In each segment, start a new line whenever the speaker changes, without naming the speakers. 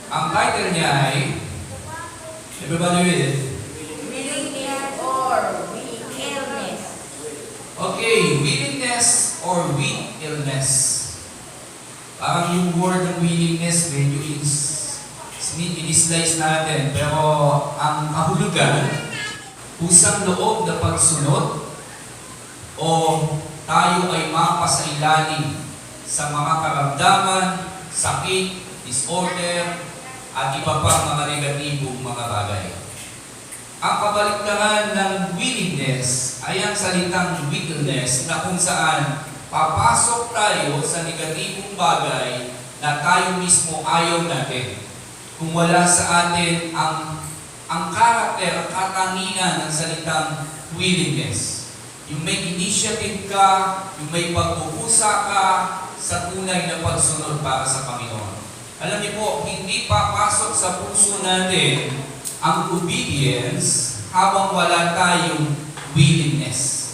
Ang title niya ay, everybody read it.
Willingness or weakness.
Okay, willingness or weak illness. Parang yung word ng willingness, medyo in-slice natin. Pero ang kahulugan, pusang loob na pagsunod o tayo ay mapasailalim sa mga karamdaman, sakit, disorder, at iba pang mga negatibong mga bagay. Ang kabaliktaran ng willingness ay ang salitang weakness na kung saan papasok tayo sa negatibong bagay na tayo mismo ayaw natin. Kung wala sa atin ang karakter, ang katangian ng salitang willingness. Yung may initiative ka, yung may pagpupusa ka sa tunay na pagsunod para sa Panginoon. Alam niyo po, hindi papasok sa puso natin ang obedience habang wala tayong willingness.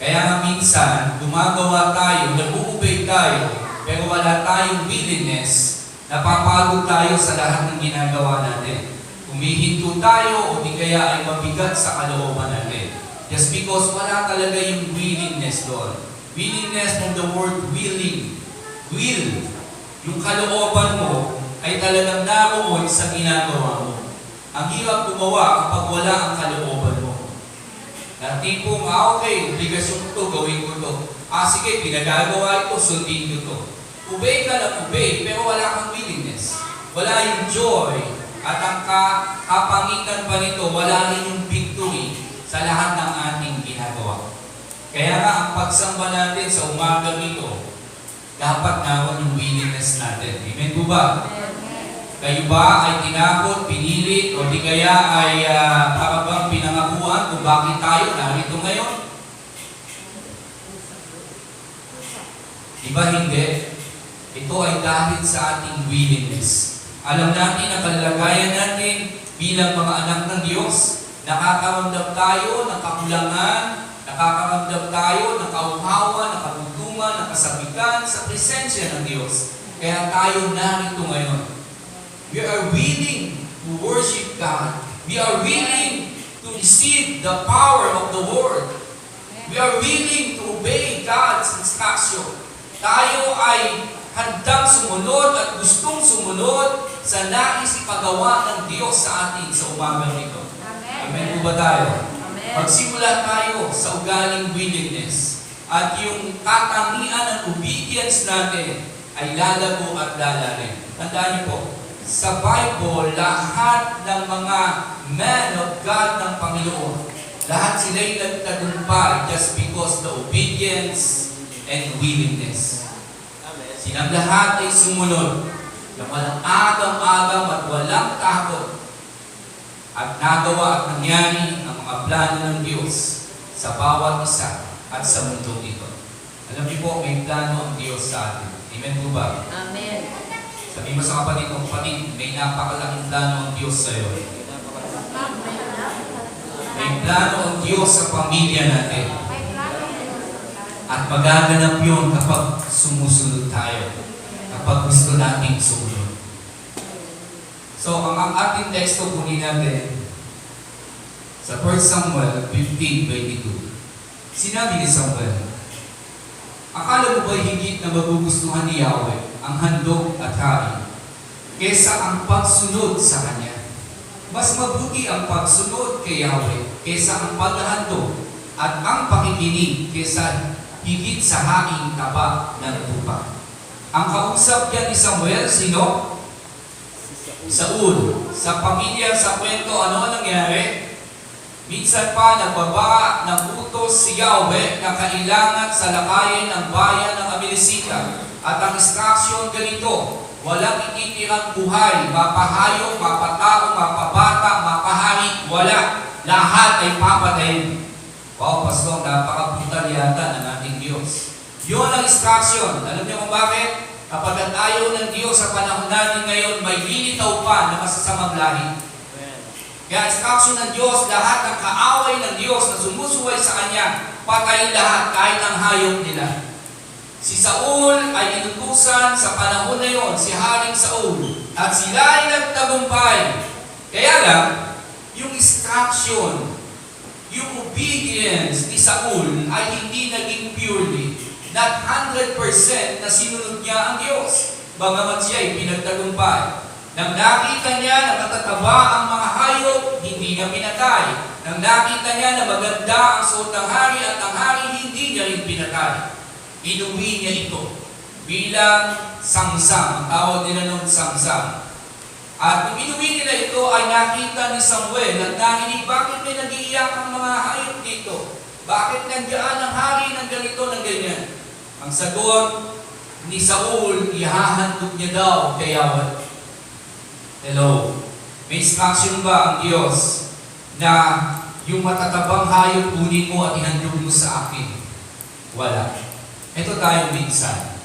Kaya nga minsan, gumagawa tayo, nag-uubay tayo, pero wala tayong willingness, napapagod tayo sa lahat ng ginagawa natin. Humihinto tayo o di kaya ay mabigat sa kalooban natin. Just because wala talaga yung willingness doon. Willingness from the word willing. Will. Yung kalooban mo ay talagang naroon sa ginagawa mo. Ang hirap gumawa kapag wala ang kalooban mo. Na tipong, okay, obligasyon ko to, gawin ko to. Sige, pinagagawa ito, sundin ko to. Obey ka lang, obey, pero wala kang willingness. Wala yung joy. At ang kapangitan pa nito, wala rin yung victory sa lahat ng ating ginagawa. Kaya nga, ang pagsamba natin sa umaga nito, dapat naroon yung willingness natin. Amen po ba? Kayo ba ay tinakot, pinilit, o di kaya ay para bang pinangakuan kung bakit tayo narito ngayon? Diba hindi? Ito ay dahil sa ating willingness. Alam natin ang kalagayan natin bilang mga anak ng Diyos. Nakakaramdam tayo ng kakulangan, nakakaramdam tayo ng kauhawan, ng kagutuman, ng kasabitan sa presensya ng Diyos. Kaya tayo narito ngayon. We are willing to worship God. We are willing to receive the power of the Word. We are willing to obey God's instruction. Tayo ay handang sumunod at gustong sumunod sa nais ipagawa ng Diyos sa atin sa umagang ito. Amen po ba tayo? Magsimula tayo sa ugaling willingness at yung katangian ng obedience natin ay lalago at lalalim. Tandaan niyo po, sa Bible, lahat ng mga men of God ng Panginoon, lahat sila'y nagtagumpay just because the obedience and willingness. Silang lahat ay sumunod na walang agam-agam at walang takot at nagawa at nangyari ang mga plano ng Diyos sa bawat isa at sa mundo ito. Alam niyo po, may plano ang Diyos sa atin. Amen po ba?
Amen.
Sabi mo sa kapatid mo, kapatid, may napakalaking plano ang Diyos sa iyo. May plano ang Diyos sa pamilya natin. At magaganap yun kapag sumusunod tayo. Kapag gusto natin sumunod. So, ang ating teksto kunin natin sa 1 Samuel 15:22. Sinabi ni Samuel, akala mo ba'y higit na magugustuhan ni Yahweh ang handog at hain kesa ang pagsunod sa Kanya? Mas mabuti ang pagsunod kay Yahweh kesa ang paghahandog at ang pakikinig kesa higit sa haing taba ng tupa. Ang kausap niya ni Samuel, sino? Saul. Sa pamilya, sa kwento, ano ang nangyari? Minsan pa nagbaba ng utos si Yahweh na kailangan salakayin ang bayan ng Amilisita. At ang instruction ganito, walang ititirang buhay, mapahayok, mapatao, mapabata, mapahari, wala. Lahat ay papatayin. Wow, Pastor, napakaputal yata ng ating Diyos. Yun ang instruction. Alam niyo kung bakit? Kapag ayaw ng Diyos sa panahon natin ngayon, may lilitaw pa na masasamang lahi. Kaya instruction ng Diyos, lahat ng kaaway ng Diyos na sumusuway sa Kanya, patayin lahat kahit ang hayop nila. Si Saul ay inutusan sa panahon na yon, si Haring Saul, at sila ay nagtagumpay. Kaya lang, yung instruction, yung obedience ni Saul ay hindi naging purely, not 100% na sinunod niya ang Diyos. Bagamat siya ay pinagtagumpay. Nang nakita niya na matataba ang mga hayop, hindi niya pinatay. Nang nakita niya na maganda ang suot ng hari at ang hari, hindi niya rin pinatay. Inuwi niya ito bilang samsam. Ang tawag nila noon samsam. At nung inuwi nila ito ay nakita ni Samuel at narinig, bakit may nag-iiyak ang mga hayop dito? Bakit nandiyan ang hari ng ganito, ng ganyan? Ang sagot ni Saul, ihahandog niya daw kay Yahweh. Hello? May instruction ba ang Diyos na yung matatabang hayop kunin mo at ihandog mo sa akin? Wala. Ito tayo minsan.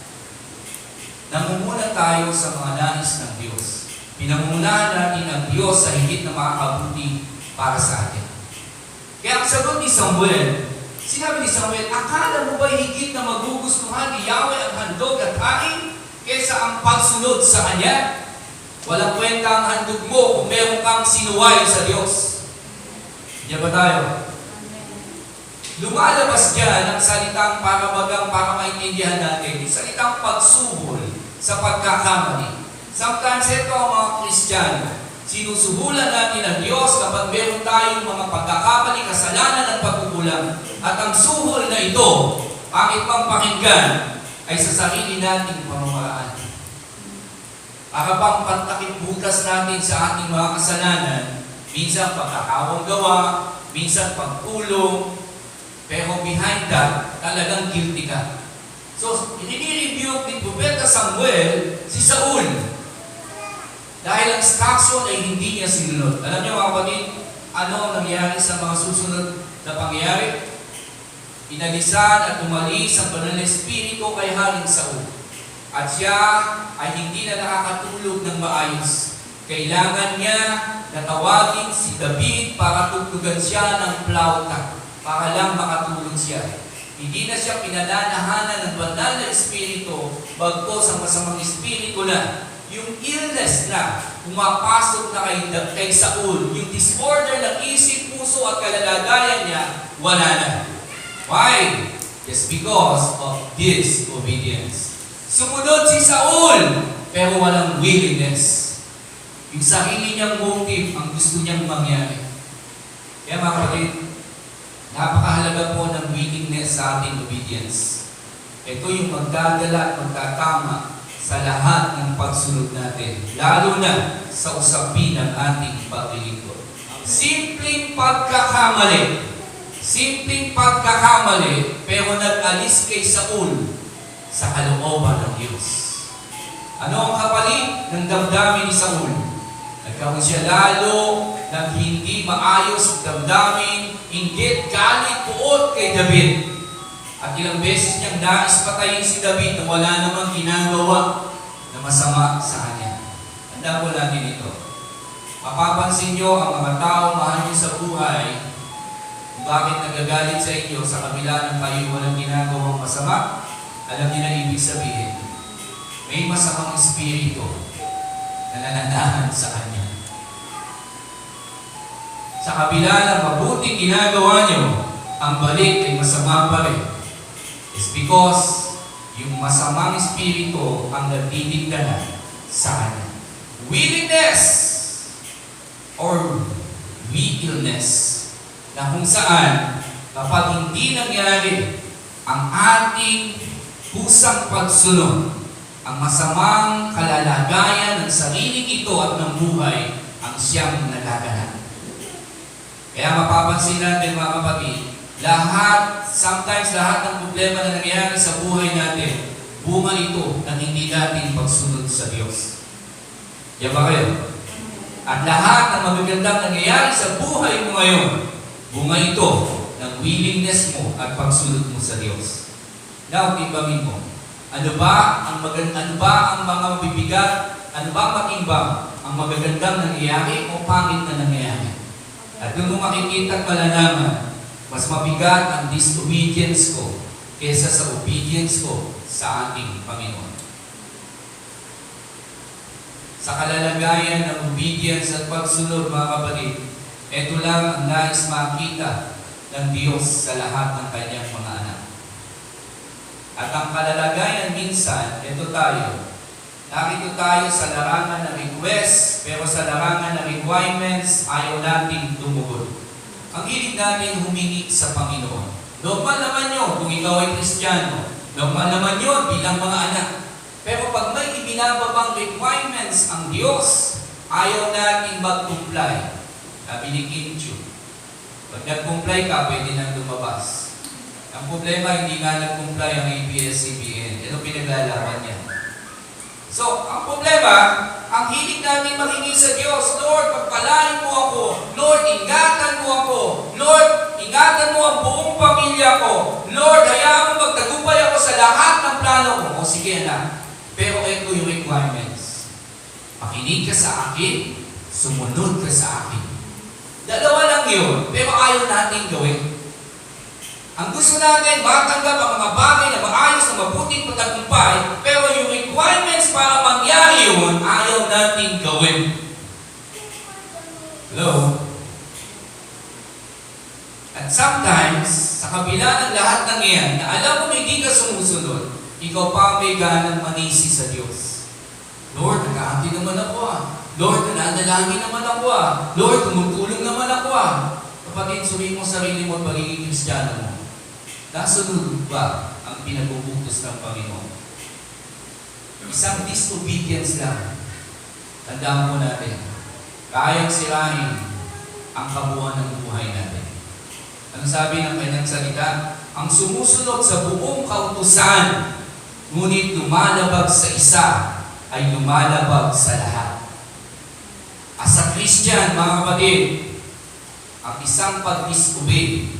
Namumuna tayo sa mga nais ng Diyos. Pinangunahan natin ang Diyos sa higit na makakabuti para sa atin. Kaya ang sagot ni Samuel, sinabi ni Samuel, akala mo ba higit na magugustuhan ni Yahweh ang handog at hain kaysa ang pagsunod sa Kanya? Walang kwenta ang handog mo kung meron kang sinuway sa Diyos. Diyan ba tayo? Lumalabas dyan ang salitang para maintindihan natin, yung salitang pagsubol sa pagkakamali. Sometimes ito ang mga Kristiyano, sinusuhulan natin ang Diyos kapag meron tayong mga pagkakamali, kasalanan at pagkukulang. At ang suhol na ito, pangit pang pakinggan, ay sa sarili nating pamamaraan. Para bang pantakip butas natin sa ating mga kasalanan, minsan pagkakawang gawa, minsan pagtulong, pero behind that, talagang guilty ka. So, ini-rebuke ni Propeta Samuel si Saul. Dahil ang instruction ay hindi niya sinunod. Alam niyo mga kapatid, ano ang nangyari sa mga susunod na pangyayari? Inalisan at umalis ang banal na espiritu kay Haring Saul. At siya ay hindi na nakakatulog ng maayos. Kailangan niya na tawagin si David para tugtugan siya ng plauta para lang makatulog siya. Hindi na siya pinananahanan ng banal na espiritu, bagkos ang masamang espiritu na. Yung illness na pumapasok na kay Saul, yung disorder ng isip, puso at kalalagayan niya, wala na. Why? Just because of disobedience. Sumunod si Saul, pero walang willingness. Yung sarili niyang motive ang gusto niyang mangyari. Kaya mga kapatid, napakahalaga po ng willingness sa ating obedience. Ito yung magdadala at magtatama sa lahat ng pagsunod natin, lalo na sa usapin ng ating paglilingkod. Simpleng pagkakamali, pero nag-alis kay Saul sa kalooban ng Diyos. Ano ang kapalit ng damdamin ni Saul? Nagkaroon siya lalo ng hindi maayos damdamin, inggit, galit, puot kay David. At ilang beses niyang nais patayin si David na wala namang ginagawa na masama sa kanya. Tanda po natin ito. Mapapansin niyo ang mga tao mahal niyo sa buhay kung bakit nagagalit sa inyo sa kabila ng kayo walang ginagawang masama. Alam niyo na ibig sabihin, may masamang espiritu na nananahan sa kanya. Sa kabila ng mabuting ginagawa niyo, ang balik ay masama pa rin. It's because yung masamang espiritu ang nagdidiktahan sa kanya. Willingness or weakness na kung saan kapag hindi nangyari ang ating kusang pagsunod, ang masamang kalalagayan ng sariling ito at ng buhay ang siyang nagaganap. Kaya mapapansin natin mga kapatid, sometimes lahat ng problema na nangyayari sa buhay natin, bunga ito ng hindi natin pagsunod sa Diyos. Yan ba kayo? At lahat ng magagandang nangyayari sa buhay mo ngayon, bunga ito ng willingness mo at pagsunod mo sa Diyos. Now, timbangin mo, ano ba ang mga mabibigat, ano ba ang matimbang, ang magagandang nangyayari o pangit na nangyayari? At doon mo makikita at malalaman, mas mabigat ang disobedience ko kesa sa obedience ko sa ating Panginoon. Sa kalalagayan ng obedience at pagsunod, mga kapatid, ito lang ang nais makita ng Diyos sa lahat ng kanyang mga anak. At ang kalalagayan minsan, ito tayo. Nakito tayo sa larangan ng request, pero sa larangan ng requirements, ayaw nating tumugon. Ang hilig natin humingi sa Panginoon. Normal naman yun kung ikaw ay Kristiyano. Normal naman yun bilang mga anak. Pero pag may ibinababang requirements ang Diyos, ayaw nating mag-comply. Sabi ni Kim Chiu, pag nag-comply ka, pwede nang lumabas. Ang problema, hindi nga nag-comply ang ABS-CBN. Ito pinaglalaban niya. So, ang problema, ang hilig natin makinig sa Diyos, Lord, pagpalain mo ako. Lord, ingatan mo ako. Lord, ingatan mo ang buong pamilya ko. Lord, hayaan mo magtagumpay ako sa lahat ng plano ko. O sige na. Pero ito yung requirements. Makinig ka sa akin, sumunod ka sa akin. Dalawa lang yun, pero ayaw natin gawin. Ang gusto natin, matanggap ang mga bagay na maayos na mabuting pagtagumpay, pero yung requirements para mangyari yun, ayaw natin gawin. Hello? At sometimes, sa kabila ng lahat ng iyan, na alam mo hindi ka sumusunod, ikaw pa may ganang manisi sa Diyos. Lord, nag-auntie naman ako Lord, nananalangin naman ako Lord, tumutulong naman ako Kapatid, suriin mo sarili mo at pagiging Kristiyano mo. Nasunod ba ang pinabubutos ng Panginoon? Isang disobedience lang. Tandaan mo natin, kayang sirahin ang kabuuan ng buhay natin. Ano sabi ng kanyang salita? Ang sumusunod sa buong kautusan, ngunit lumalabag sa isa, ay lumalabag sa lahat. As a Christian, mga kapatid, ang isang pag-disobey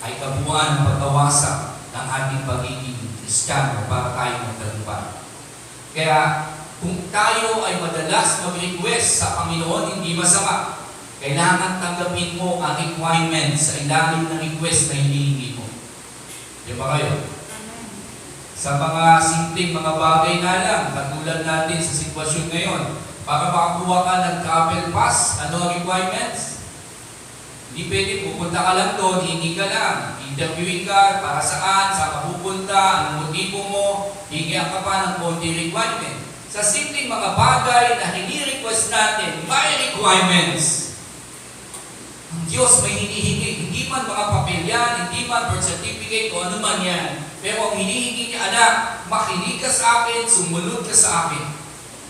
ay kabuuan ng pagkawasak ng ating pagiging Kristiyano para tayo magtagumpay. Kaya, kung tayo ay madalas mag-request sa Panginoon, hindi masama. Kailangan tanggapin mo ang requirements sa ilalim ng request na hinihingi mo. Di ba kayo? Sa mga simpleng mga bagay na lang, katulad natin sa sitwasyon ngayon, para makakuha ka ng travel pass, ano ang requirements? Hindi pwede, pupunta ka lang doon, hingi ka lang, interviewin ka, para saan ka pupunta, anong motibo mo, hingihan ka pa ng konti requirement. Sa simpleng mga bagay na hini-request natin, may requirements. Ang Diyos may hinihingi, hindi man mga papel yan, hindi man birth certificate o ano man yan. Pero ang hinihingi niya, anak, makinig ka sa akin, sumunod ka sa akin.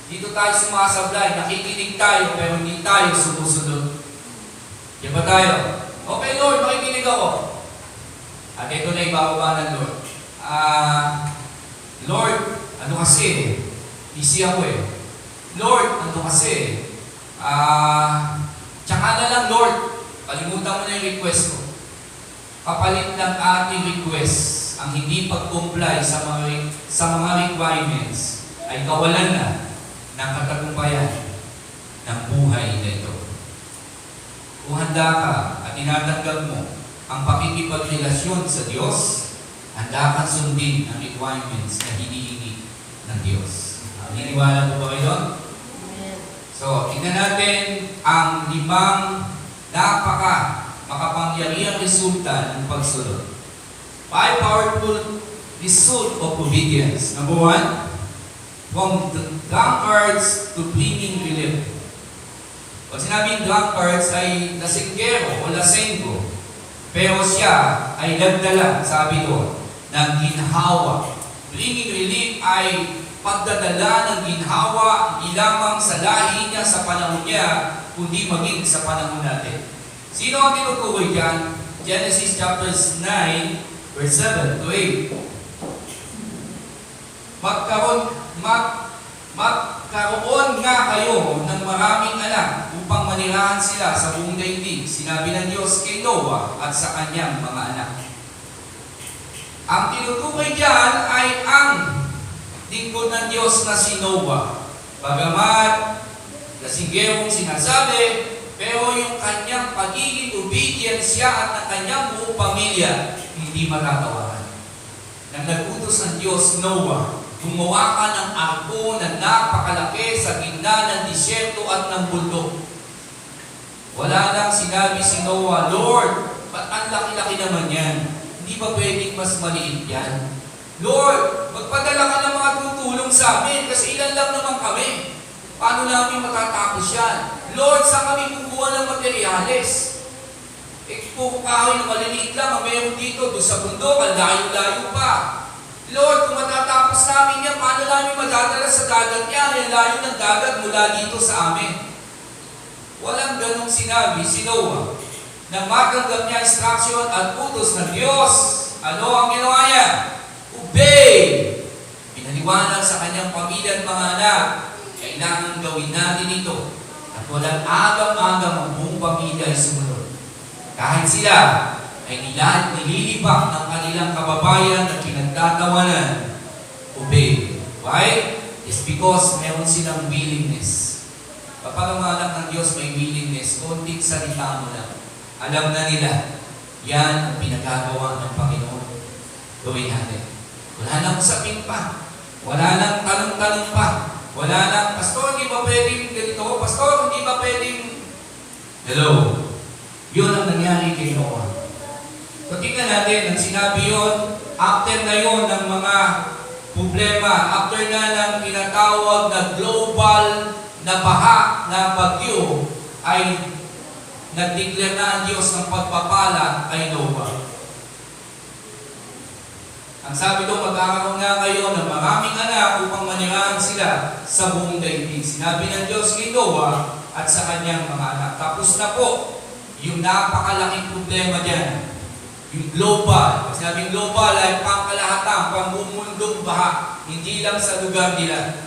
Dito tayo sumasablay, nakikinig tayo, pero hindi tayo sumusunod. Di ba tayo? Okay, Lord, makikinig ako. At ito na ibababa ng Lord. Lord, ano kasi? Busy ako Lord, ano kasi? Tsaka na lang, Lord. Kalimutan mo na yung request ko. Kapalit ng ating request, ang hindi pag-comply sa mga requirements ay kawalan na ng katagumpayan ng buhay na ito. Kung handa ka at tinatanggap mo ang pakikipagrelasyon sa Diyos, handa kang sundin ang requirements na hinihingi ng Diyos. Niniwala po ba kayo doon? So, tingnan natin ang 5 makapangyarihang resulta ng pagsunod. 5 powerful result of obedience. Number 1, from drunkards to cleaning relief. Pag sinabing drunkards ay lasinggero o lasenggo, pero siya ay nagdala, sabi doon, ng ginhawa. Cleaning relief ay pagdadala ng ginhawa, hindi lamang sa lahi niya sa panahon niya, kundi maging sa panahon natin. Sino ang tinutukoy dyan? Genesis chapters 9, verse 7 to 8. Magkaroon nga kayo ng maraming anak upang manirahan sila sa buong daigdig. Sinabi ng Diyos kay Noah at sa kanyang mga anak. Ang tinutukoy dyan ay ang lingkod ng Diyos na si Noah. Bagamat kasinggerong sinasabi, pero yung kanyang pagiging obedient siya at ng kanyang buong pamilya, hindi matatawaran. nang nagutos ng Diyos, Noah, gumawa ka ng arko na napakalaki sa gitna ng disyerto at ng bundok. Wala nang sinabi si Noah, Lord, ba't ang laki-laki naman yan? Hindi ba pwedeng mas maliit yan? Lord, magpadala ka ng mga tutulong sa amin kasi ilan lang naman kami. Paano namin matatapos yan? Lord, saan kami kukuha ng materyales? Puro kahoy na maliliit lang ang meron dito, doon sa bundok, ang layo-layo pa. Lord, kung matatapos namin yan, paano namin madadala sa dagat yan? Ang layo ng dagat mula dito sa amin. Walang ganong sinabi si Noah. Nang matanggap niya instruction at utos ng Diyos, ano ang ginawa niya? Obey! Pinaliwanag sa kanyang pamilya at mga anak, kailangan gawin natin ito. At walang agam-agam ang buong pamilya ay sumunod. Kahit sila ay nililibak ng kanilang kababayan na pinagtatawanan, obey. Why? It's because meron silang willingness. Kapag ang mga anak ng Diyos may willingness, konting salita mo lang. Alam na nila, yan ang pinagagawa ng Panginoon. Gawin natin. Wala nang usapin pa. Wala nang tanong-tanong pa. Wala nang, Pastor, hindi ba pwedeng ganito? Pastor, hindi ba pwedeng... Hello? Yun ang nangyari kay Noah. So tingnan natin, ang sinabi yun, after na yun ng mga problema, after na ng tinatawag na global na baha na bagyo, ay nag-declare na ang Diyos ng pagpapala kay Noah. Ang sabi doon, magkakaroon nga kayo ng maraming anak upang manirahan sila sa buong daigdig. Sinabi ng Diyos kay Noah at sa kanyang mga anak. Tapos na po yung napakalaking problema dyan. Yung global. Sinabing global ay pangkalahatan, pambumundong baha. Hindi lang sa lugar nila.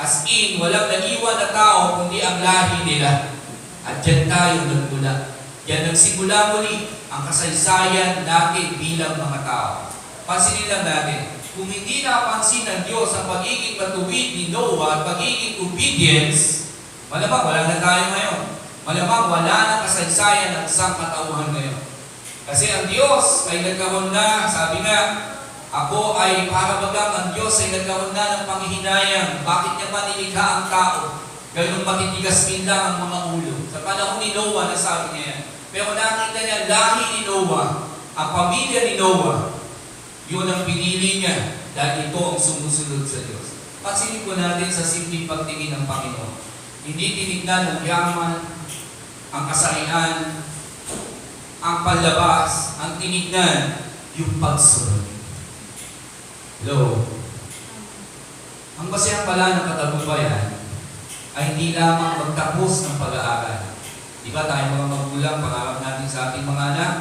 As in, walang naiwan na tao kundi ang lahi nila. At dyan tayo nagmula. Yan nagsimula muli ang kasaysayan natin bilang mga tao. Pansinin lang natin, kung hindi napansin ng Diyos ang pagiging matuwid ni Noah at pagiging obedience, malamang wala na tayo ngayon. Malamang wala na kasaysayan ng isang katauhan ngayon. Kasi ang Diyos ay nagkaroon na, sabi nga, ako ay para bagang ang Diyos ay nagkaroon na ng panghihinayang. Bakit niya ba nilikha ang tao? Gayong matitigas din lang ang mga ulo. Sa panahon ni Noah, nasabi niya yan. Pero nakita niya, lahi ni Noah, ang pamilya ni Noah, yun ang pinili niya dahil ito ang sumusunod sa Diyos. Pansinin po natin sa simpleng pagtingin ng Panginoon. Hindi tinignan ng yaman, ang kasarian, ang panlabas, ang tinignan, yung pagsunod. Hello? Ang basehan pala ng katagumpayan ay hindi lamang magtapos ng pag-aaral. Di ba tayo mga magulang, pangarap natin sa ating mga anak,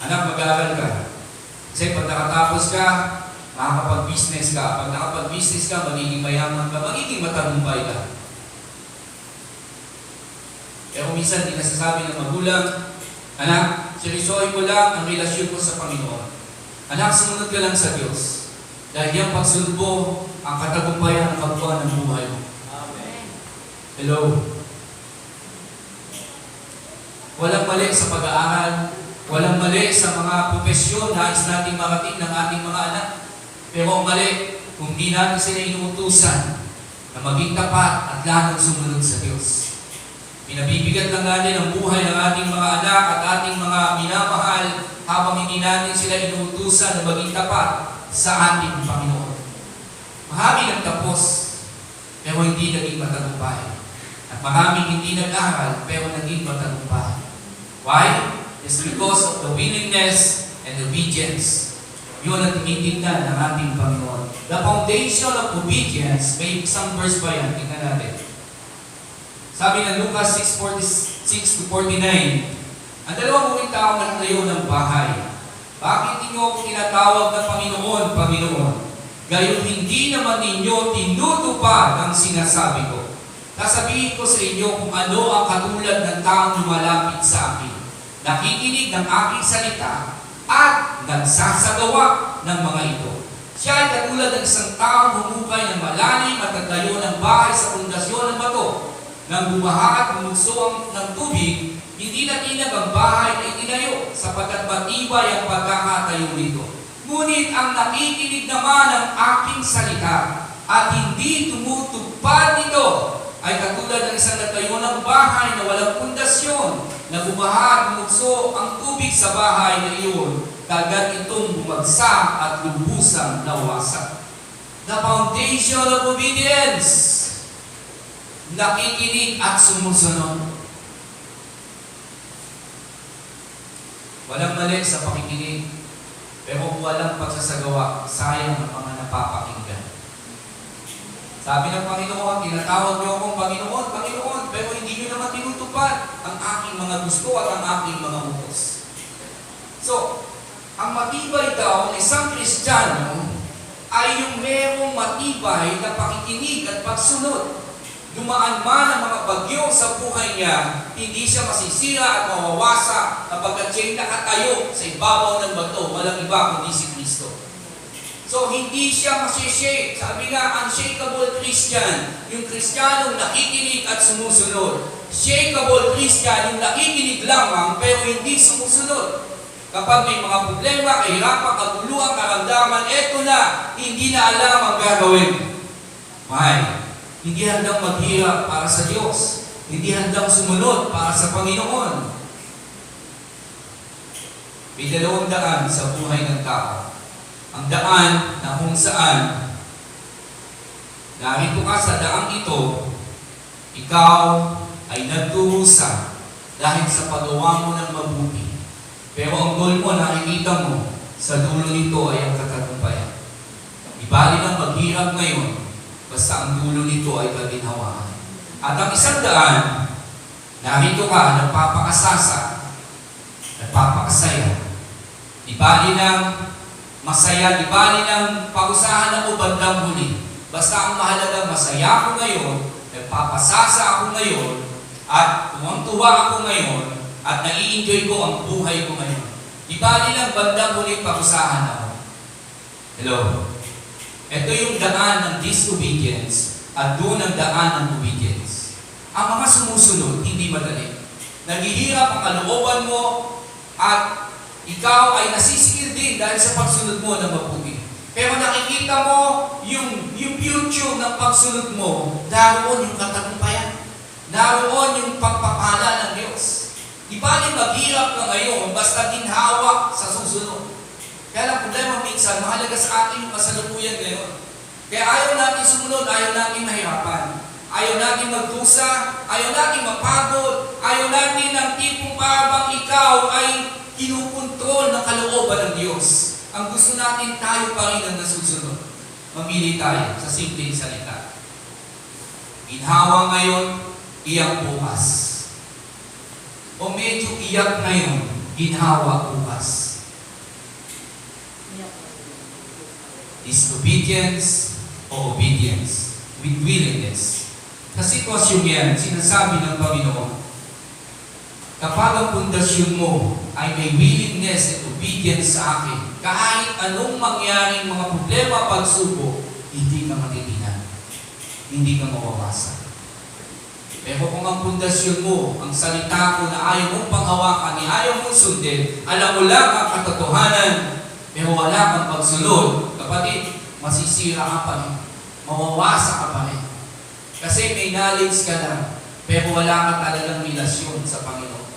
anak, mag-aaral ka. Kasi pag nakatapos ka, makakapag-business ka. Pag nakapag-business ka, magiging mayaman ka, magiging matagumpay ka. Pero minsan, di nasasabi ng magulang, anak, seryosohin mo lang ang relasyon mo sa Panginoon. Anak, sumunod ka lang sa Diyos. Dahil yung pagsunod mo, ang katagumpayan ng pagbuhan ng buhay mo.
Amen.
Hello? Walang mali sa pag-aaral. Walang mali sa mga propesyon na nais nating marating ng ating mga anak. Pero ang mali, kung di natin sila inuutusan na maging tapat at lalong sumunod sa Diyos. Pinabibigat lang natin ang buhay ng ating mga anak at ating mga minamahal habang hindi natin sila inuutusan na maging tapat sa ating Panginoon. Marami nagtapos, pero hindi naging matagumpay. At maraming hindi nag-aral, pero naging matagumpay. Why? It's because of the willingness and obedience. Yun ang tinitignan ng ating Panginoon. The foundation of obedience, may isang verse pa yan, tingnan natin. Sabi ng Lucas 6:46-49, ang dalawang muling tao nagtayo ng bahay. Bakit ninyo ako tinatawag na Panginoon, Panginoon? Gayon hindi naman ninyo tinutupad ang sinasabi ko. Sasabihin ko sa inyo kung ano ang katulad ng taong lumalapit sa akin. Nakikinig ng aking salita at nagsasagawa ng mga ito. Siya ay katulad ng isang taong humukay ng malalim at nagtayo ng bahay sa pundasyon ng bato. Nang bumaha at bumugso ng tubig, hindi natinag ang bahay na itinayo sapagkat matibay ang pagkakatayo nito. Ngunit ang nakikinig naman ng aking salita at hindi tumutupad nito ay katulad ng isang nagtayo ng bahay na walang pundasyon, na bumaha, bumugso ang tubig sa bahay na iyon, kagad itong bumagsak at lubusang nawasak. The foundation of obedience. Nakikinig at sumusunod. Walang mali sa pakikinig, pero walang pagsasagawa, sayang ang mga napapakinggan. Sabi ng Panginoon, tinatawag niyo akong Panginoon, Panginoon, pero hindi niyo naman tinutupad ang aking mga gusto at ang aking mga utos. So, ang matibay daw ng isang Kristiyano ay yung merong matibay na pakikinig at pagsunod. Dumaan man ang mga bagyo sa buhay niya, hindi siya masisira at mawawasak kapag siya'y nakatayo sa ibabaw ng bato, walang iba kundi si Kristo. So, hindi siya masishake. Sabi nga, unshakable Christian, yung Kristiyanong nakikinig at sumusunod. Shakeable Christian, yung nakikinig lamang pero hindi sumusunod. Kapag may mga problema, kahirapan, kaguluhan, karamdaman, eto na, hindi na alam ang gagawin. Hindi handang maghirap para sa Diyos. Hindi handang sumunod para sa Panginoon. May 2 daan sa buhay ng tao. Ang daan na kung saan narito ka sa daang ito, ikaw ay nagdurusa dahil sa pagawa mo ng mabuti. Pero ang goal mo, nakikita mo, sa dulo nito ay ang katagumpayan. Ibali ng maghirap ngayon, basta ang dulo nito ay kaginhawaan. At ang isang daan, narito ka, nagpapakasasa, nagpapakasaya. Ibali ng masaya, ibali ng parusahan ng bandang huli. Basta ang mahalagang masaya ako ngayon, nagpapasasa ako ngayon, at tuwang-tuwa ako ngayon, at nai-enjoy ko ang buhay ko ngayon. Ibali ng bandang huli, parusahan ako. Hello? Ito yung daan ng disobedience at doon ang daan ng obedience. Ang mga sumusunod, hindi madali. Naghihirap ang kalooban mo at ikaw ay nasisikil din dahil sa pagsunod mo ng mabuti. Pero nakikita mo yung future ng pagsunod mo, naroon yung katagumpayan. Naroon yung pagpapala ng Diyos. Di ba maghirap ka ngayon basta ginhawa sa susunod? Kaya lang problema minsan, mahalaga sa atin yung kasalukuyan ngayon. Kaya ayaw natin sumunod, ayaw natin mahirapan. Ayaw natin magdusa, ayaw natin mapagod, ayaw natin ng tipong parang ikaw ay kinukontrol ng kalooban ng Diyos. Ang gusto natin, tayo pa rin ang nasusunod. Mamili tayo sa simpleng salita. Ginhawa ngayon, iyak bukas. O medyo iyak ngayon, ginhawa bukas. Disobedience o obedience with willingness. Sa sitwasyon yan, sinasabi ng Panginoon, kapag ang pundasyon mo ay may willingness and obedience sa akin, kahit anong mangyaring mga problema, pagsubok, hindi ka matitinan. Hindi ka mawawasan. Pero kung ang pundasyon mo, ang salita ko na ayaw mong panghawakan, ayaw mong sundin, alam mo lang ang katotohanan, pero wala kang pagsunod, kapatid, masisira ka pa rin. Mawawasa ka pa rin. Kasi may knowledge ka lang, pero wala ka talagang relasyon sa Panginoon.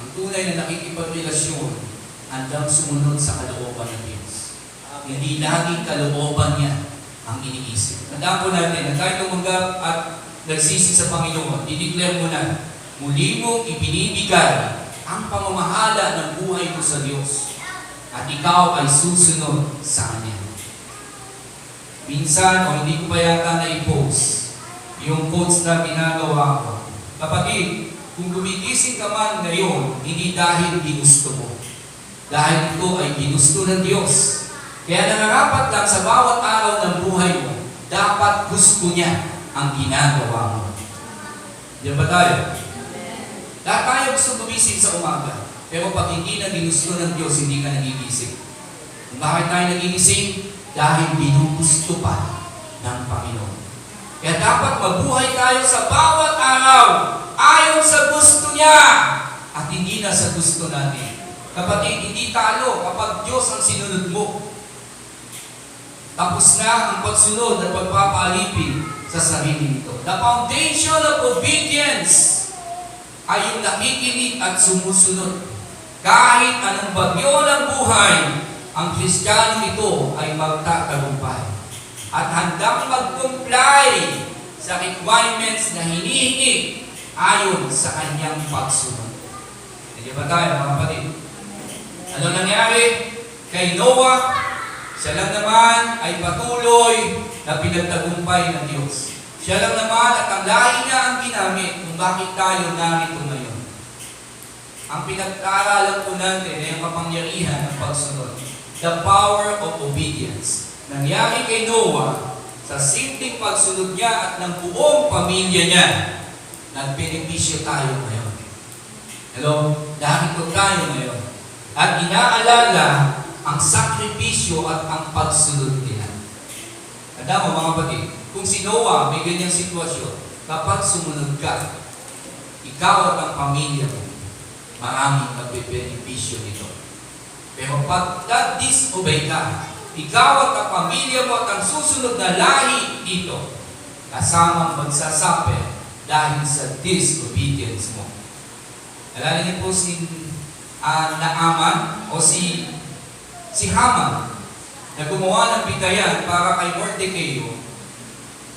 Ang tunay na nakikipagrelasyon, handang sumunod sa kalooban ng Diyos. Hindi laging kalooban niya ang iniisip. Tandaan po natin, na tayo tumanggap at nagsisi sa Panginoon, i-declare mo na, muli mong ibinibigay ang pamamahala ng buhay mo sa Diyos. At ikaw ay susunod sa Kanya. Minsan, o hindi ko pa yata na-post yung quotes na ginagawa ko. Kapatid, kung gumigising ka man ngayon, hindi dahil ginusto mo. Dahil ito ay ginusto ng Diyos. Kaya nararapat lang sa bawat araw ng buhay mo, dapat gusto niya ang ginagawa mo. Diyan ba tayo? Lahat tayo gusto gumising sa umaga. Pero pag hindi na ginusto ng Diyos, hindi ka nagigising. Bakit tayo nagigising? Dahil binugusto pa ng Panginoon. Kaya dapat mabuhay tayo sa bawat araw ayon sa gusto niya at hindi na sa gusto natin. Kapatid, hindi talo kapag Diyos ang sinunod mo. Tapos na ang pagsunod at pagpapaalipin sa sarili nito. The foundation of obedience ay yung nakikinig at sumusunod. Kahit anong bagyo ng buhay, ang Kristiyano ito ay magtatagumpay. At handang mag-comply sa requirements na hinihingi ayon sa kanyang pagsunod. Hindi ba tayo, mga kapatid? Ano nangyari kay Noah? Siya lang naman ay patuloy na pinagtagumpay ng Diyos. Siya lang naman at ang lahi niya ang ginamit kung bakit tayo narito ngayon. Ang pinag-aaralan po natin ay ang kapangyarihan ng pagsunod. The power of obedience. Nangyari kay Noah sa simpleng pagsunod niya at ng buong pamilya niya. Nagbenepisyo tayo ngayon. Hello? Narito tayo ngayon. At inaalala ang sakripisyo at ang pagsunod nila. Tanda mo mga kapatid, kung si Noah may ganyang sitwasyon, kapag sumunod ka, ikaw at ang pamilya mo, maraming magbebenepisyo nito. Pero pag disobey ka, ikaw at ang pamilya mo at ang susunod na lahi dito, kasamang magsasuffer dahil sa disobedience mo. Alala niyo po si Naaman o si Haman na gumawa ng bitayan para kay Mordecai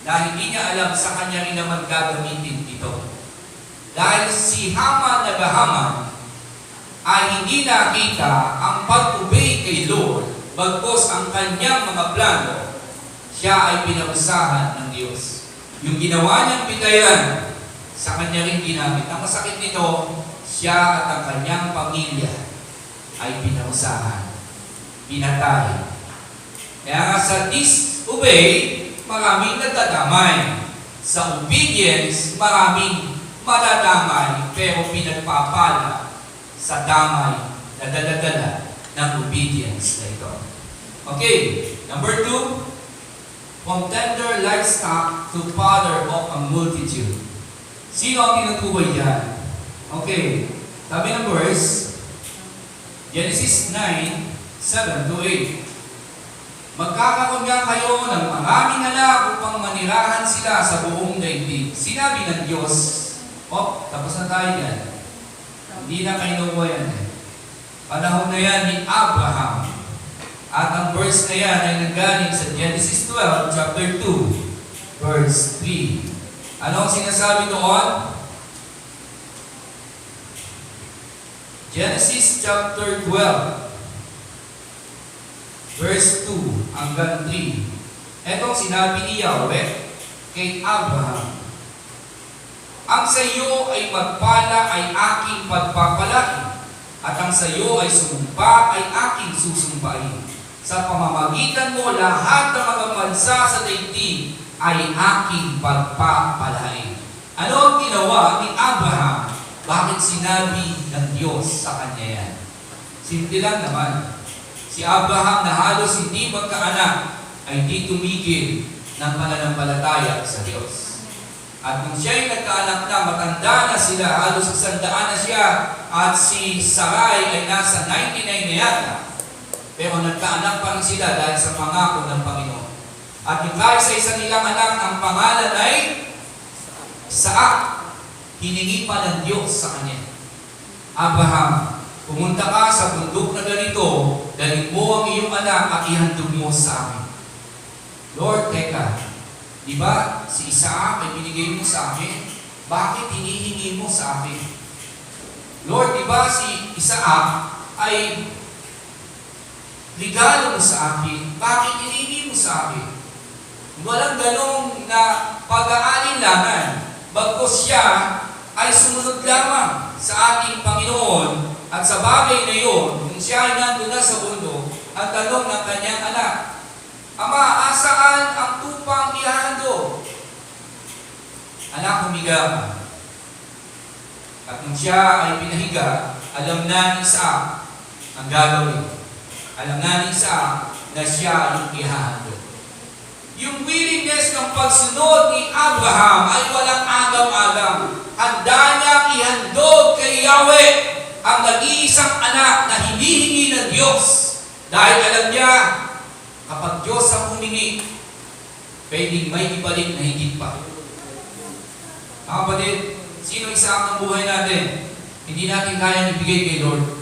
dahil hindi niya alam sa kanya rin naman gagamitin ito. Dahil si Haman nagahaman ay hindi nakita ang pag-obey kay Lord bagkos ang kanyang mga plano, siya ay pinausahan ng Diyos. Yung ginawa niyang bitayan, sa kanya rin ginamit. Ang masakit nito, siya at ang kanyang pamilya ay pinausahan, pinatay. Kaya nga sa disobey, maraming nadadamay. Sa obedience, maraming madadamay, pero pinagpapala sa damay na daladala ng obedience na ito. Okay, number 2, from tender livestock to father of a multitude. Sino ang tinutukoy yan? Okay, sabi ng verse, Genesis 9:7-8. Magkakaroon nga kayo ng maraming anak upang manirahan sila sa buong daigdig. Sinabi ng Diyos, tapos na tayo yan. Hindi na kay Noah yan. Panahon na yan ni Abraham. At ang verse na yan ay nanggaling sa Genesis 12, chapter 2, verse 3. Ano ang sinasabi doon? Genesis chapter 12, verse 2 hanggang 3. Etong sinabi ni Yahweh kay Abraham, ang sa iyo ay magpala ay aking pagpapalain, at ang sa iyo ay sumumpa ay aking susumbain. Sa pamamagitan mo, lahat ng mga bansa sa daigdig ay aking pagpapalain. Ano ang ginawa ni Abraham? Bakit sinabi ng Diyos sa kanya yan? Simple lang naman. Si Abraham na halos hindi magkaanak ay di tumigil ng pananampalataya sa Diyos. At nung siya'y nagkaanak na, matanda na sila, halos 100 na siya, at si Sarai ay nasa 99 na yata. Pero nagkaanak pa rin sila dahil sa pangako ng Panginoon. At yung kahit sa isa nilang anak, ang pangalan ay Isaac. Hiningi pa ng Diyos sa kanya. Abraham, pumunta ka sa bundok na ganito, dalhin mo ang iyong anak at ihandog mo sa akin. Lord, teka, di ba si Isaac ay binigay mo sa akin? Bakit hinihingi mo sa akin? Lord, di ba si Isaac ay regalo mo sa akin? Bakit hinihingi mo sa akin? Walang ganong na pag-aalinlangan. Bagkos siya ay sumunod lamang sa ating Panginoon at sa bagay na iyon, kung siya ay nandun na sa mundo, ang tanong ng kanyang anak, Ama, asaan ang tupang ihahandog? Anak, humiga ka. At nung siya ay pinahiga, alam na ni Isaac ang gagawin. Alam na ni Isaac na siya yung ihahandog. Yung willingness ng pagsunod ni Abraham ay walang agam-agam. Handa niya ihandog kay Yahweh ang nag-iisang anak na hinihingi ng Diyos dahil alam niya, kapag Diyos ang humingi, pwedeng may ibalik na higit pa. Mga kapatid, sino isaak ng buhay natin? Hindi natin kayang ibigay kay Lord.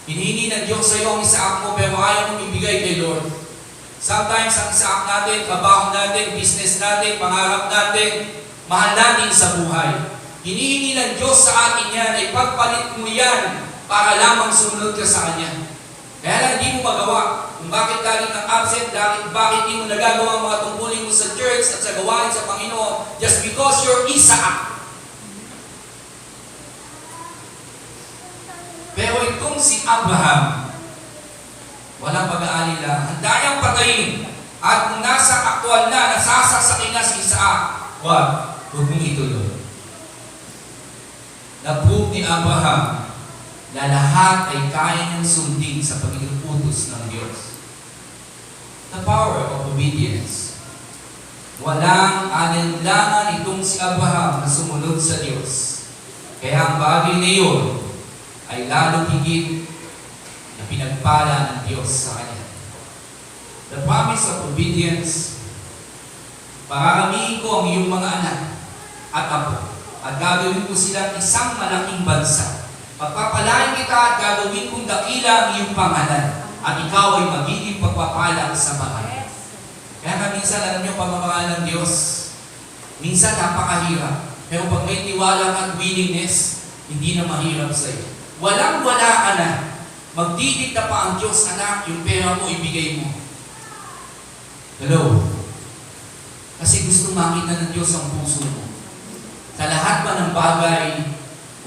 Hinihingi ng Diyos sa iyo ang isaak mo, pero ayaw mong ibigay kay Lord. Sometimes ang isaak natin, trabaho natin, business natin, pangarap natin, mahal natin sa buhay. Hinihingi ng Diyos sa atin yan, ay pagpalit mo yan para lamang sumunod ka sa Kanya. Kaya lang hindi mo magawa. Kung bakit lagi kang absent, bakit hindi mo nagagawa ang mga tungkulin mo sa church at sa gawain sa Panginoon, just because you're Isaac. Pero itong si Abraham, walang pag-aalila, handa niyang patayin. At kung nasa aktual na, nasasaksakin na si Isaac, huwag mong ituloy. Na-prove ni Abraham na lahat ay kaya niyang sundin sa pag-iutos ng Diyos. The power of obedience. Walang alinlangan itong si Abraham na sumunod sa Diyos. Kaya ang bagay na iyon ay lalong higit na pinagpala ng Diyos sa kanya. The promise of obedience, pararamihin ko ang iyong mga anak at apo, at gagawin ko silang isang malaking bansa. Pagpapalain kita at gagawin kong dakila ang iyong pangalan, at ikaw ay magiging pagpapala sa bahay. Kaya minsan, alam niyo, pamamahal ng Diyos, minsan napakahirap. Pero pag may tiwala at willingness, hindi na mahirap sa iyo. Walang-wala ka na. Magdidikta pa ang Diyos, anak, yung pera mo, ibigay mo. Hello? Kasi gusto makita ng Diyos ang puso mo. Sa lahat ba ng bagay,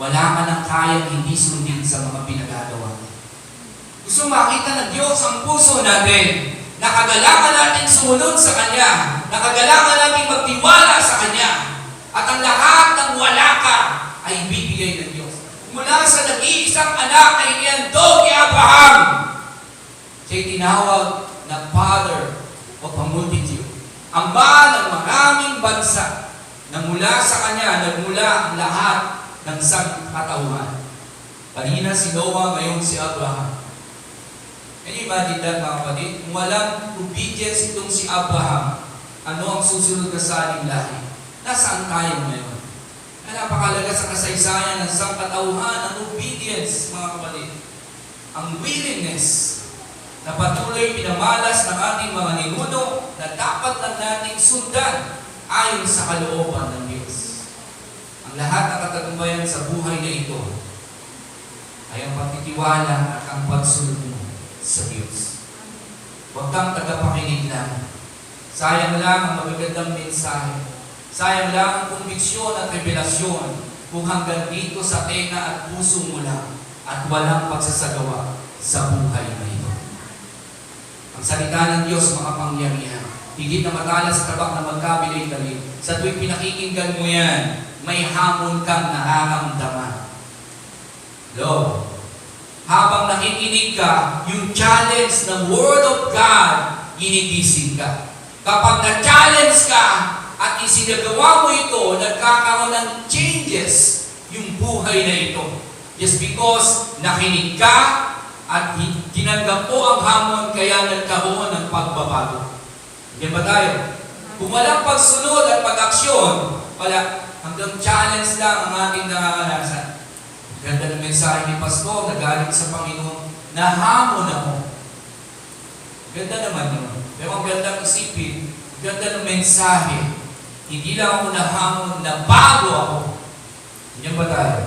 wala ka nang kayang hindi sundin sa mga pinagagawa. Gusto makita ng Diyos ang puso natin. Nakagalangan natin sumunod sa Kanya. Nakagalangan natin magtiwala sa Kanya. At ang lahat ng wala ka ay ibibigay ng Diyos. Mula sa nag-iisang anak ay iniyandog ni Abraham. Siya'y tinawag na Father of a multitude. Ama ng maraming bansa na mula sa Kanya, nagmula ang lahat ng sangkatauhan. Kanina si Noah, ngayon si Abraham. Can you imagine that, mga kapatid? Kung walang obedience itong si Abraham, ano ang susunod na sa ating lahi? Nasaan tayo ngayon? Napakalaga sa kasaysayan ng sangkatauhan, ang obedience, mga kapatid. Ang willingness na patuloy pinamalas ng ating mga ninuno na dapat lang nating sundan ayon sa kalooban ng Diyos. Ang lahat ng katagumpayan sa buhay na ito ay ang pagtitiwala at ang pagsunod mo sa Diyos. Huwag kang tagapakinig lang. Sayang lang ang magagandang mensahe. Sayang lang ang konbiksyon at revelasyon kung hanggang dito sa tenga at puso mo lang at walang pagsasagawa sa buhay na ito. Ang salita ng Diyos, makapangyarihan. Higit na matala sa tabak na magkabilay-tali. Sa tuwing pinakikinggan mo yan, may hamon kang nararamdaman. Lord, habang nakikinig ka, yung challenge ng Word of God, ginigising ka. Kapag na-challenge ka at isinagawa mo ito, nagkakaroon ng changes yung buhay na ito. Just because nakinig ka at tinanggap mo ang hamon, kaya nagkaroon ng pagbabago. Yan ba tayo? Kung walang pagsunod at pag-aksyon, wala. Hanggang challenge lang ang ating nakakanasan. Ganda ng mensahe ni Pastor na galing sa Panginoon, nahamon ako. Ganda naman yun. Pero ang gandang isipin, ganda ng mensahe, hindi lang ako nahamon, na bago ako. Yan ba tayo?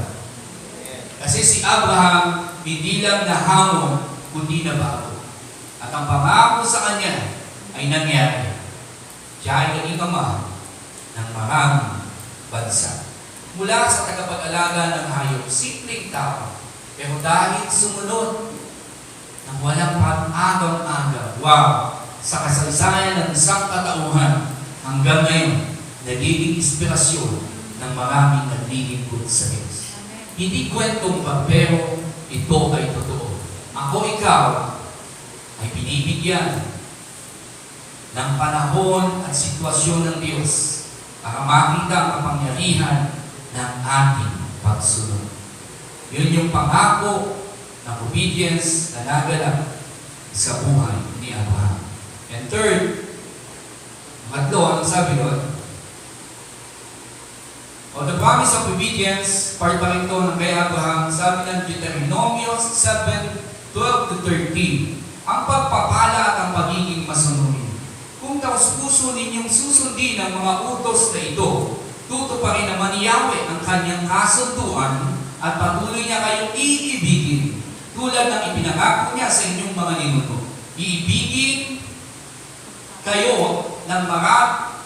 Kasi si Abraham, hindi lang nahamon, kundi na bago. At ang pangako sa kanya ay nangyari. Siya ay naging ama ng maraming bansa. Mula sa tagapag-alaga ng hayop, simpleng tao. Pero dahil sumunod ng walang pag-agaw-agaw, wow, sa kasaysayan ng isang katauhan, hanggang ngayon, nagiging inspirasyon ng maraming naglilingkod sa Diyos. Hindi kwentong pa, pero ito ay totoo. Ako, ikaw, ay binibigyan ng panahon at sitwasyon ng Diyos para makita ang kapangyarihan ng ating pagsunod. Yun yung pangako ng obedience na naganap sa buhay ni Abraham. And third, pangatlo, anong sabi doon? The promise of obedience, part pa rin ito ng kay Abraham, sabi ng Deuteronomy 7:12-13, ang pagpapala at ang pagiging masunurin. Kung taos-puso ninyong susundin ang mga utos na ito, tutuparin naman ni Yahweh ang kanyang kasunduan at patuloy niya kayong iibigin tulad ng ipinangako niya sa inyong mga ninuno. Iibigin kayo ng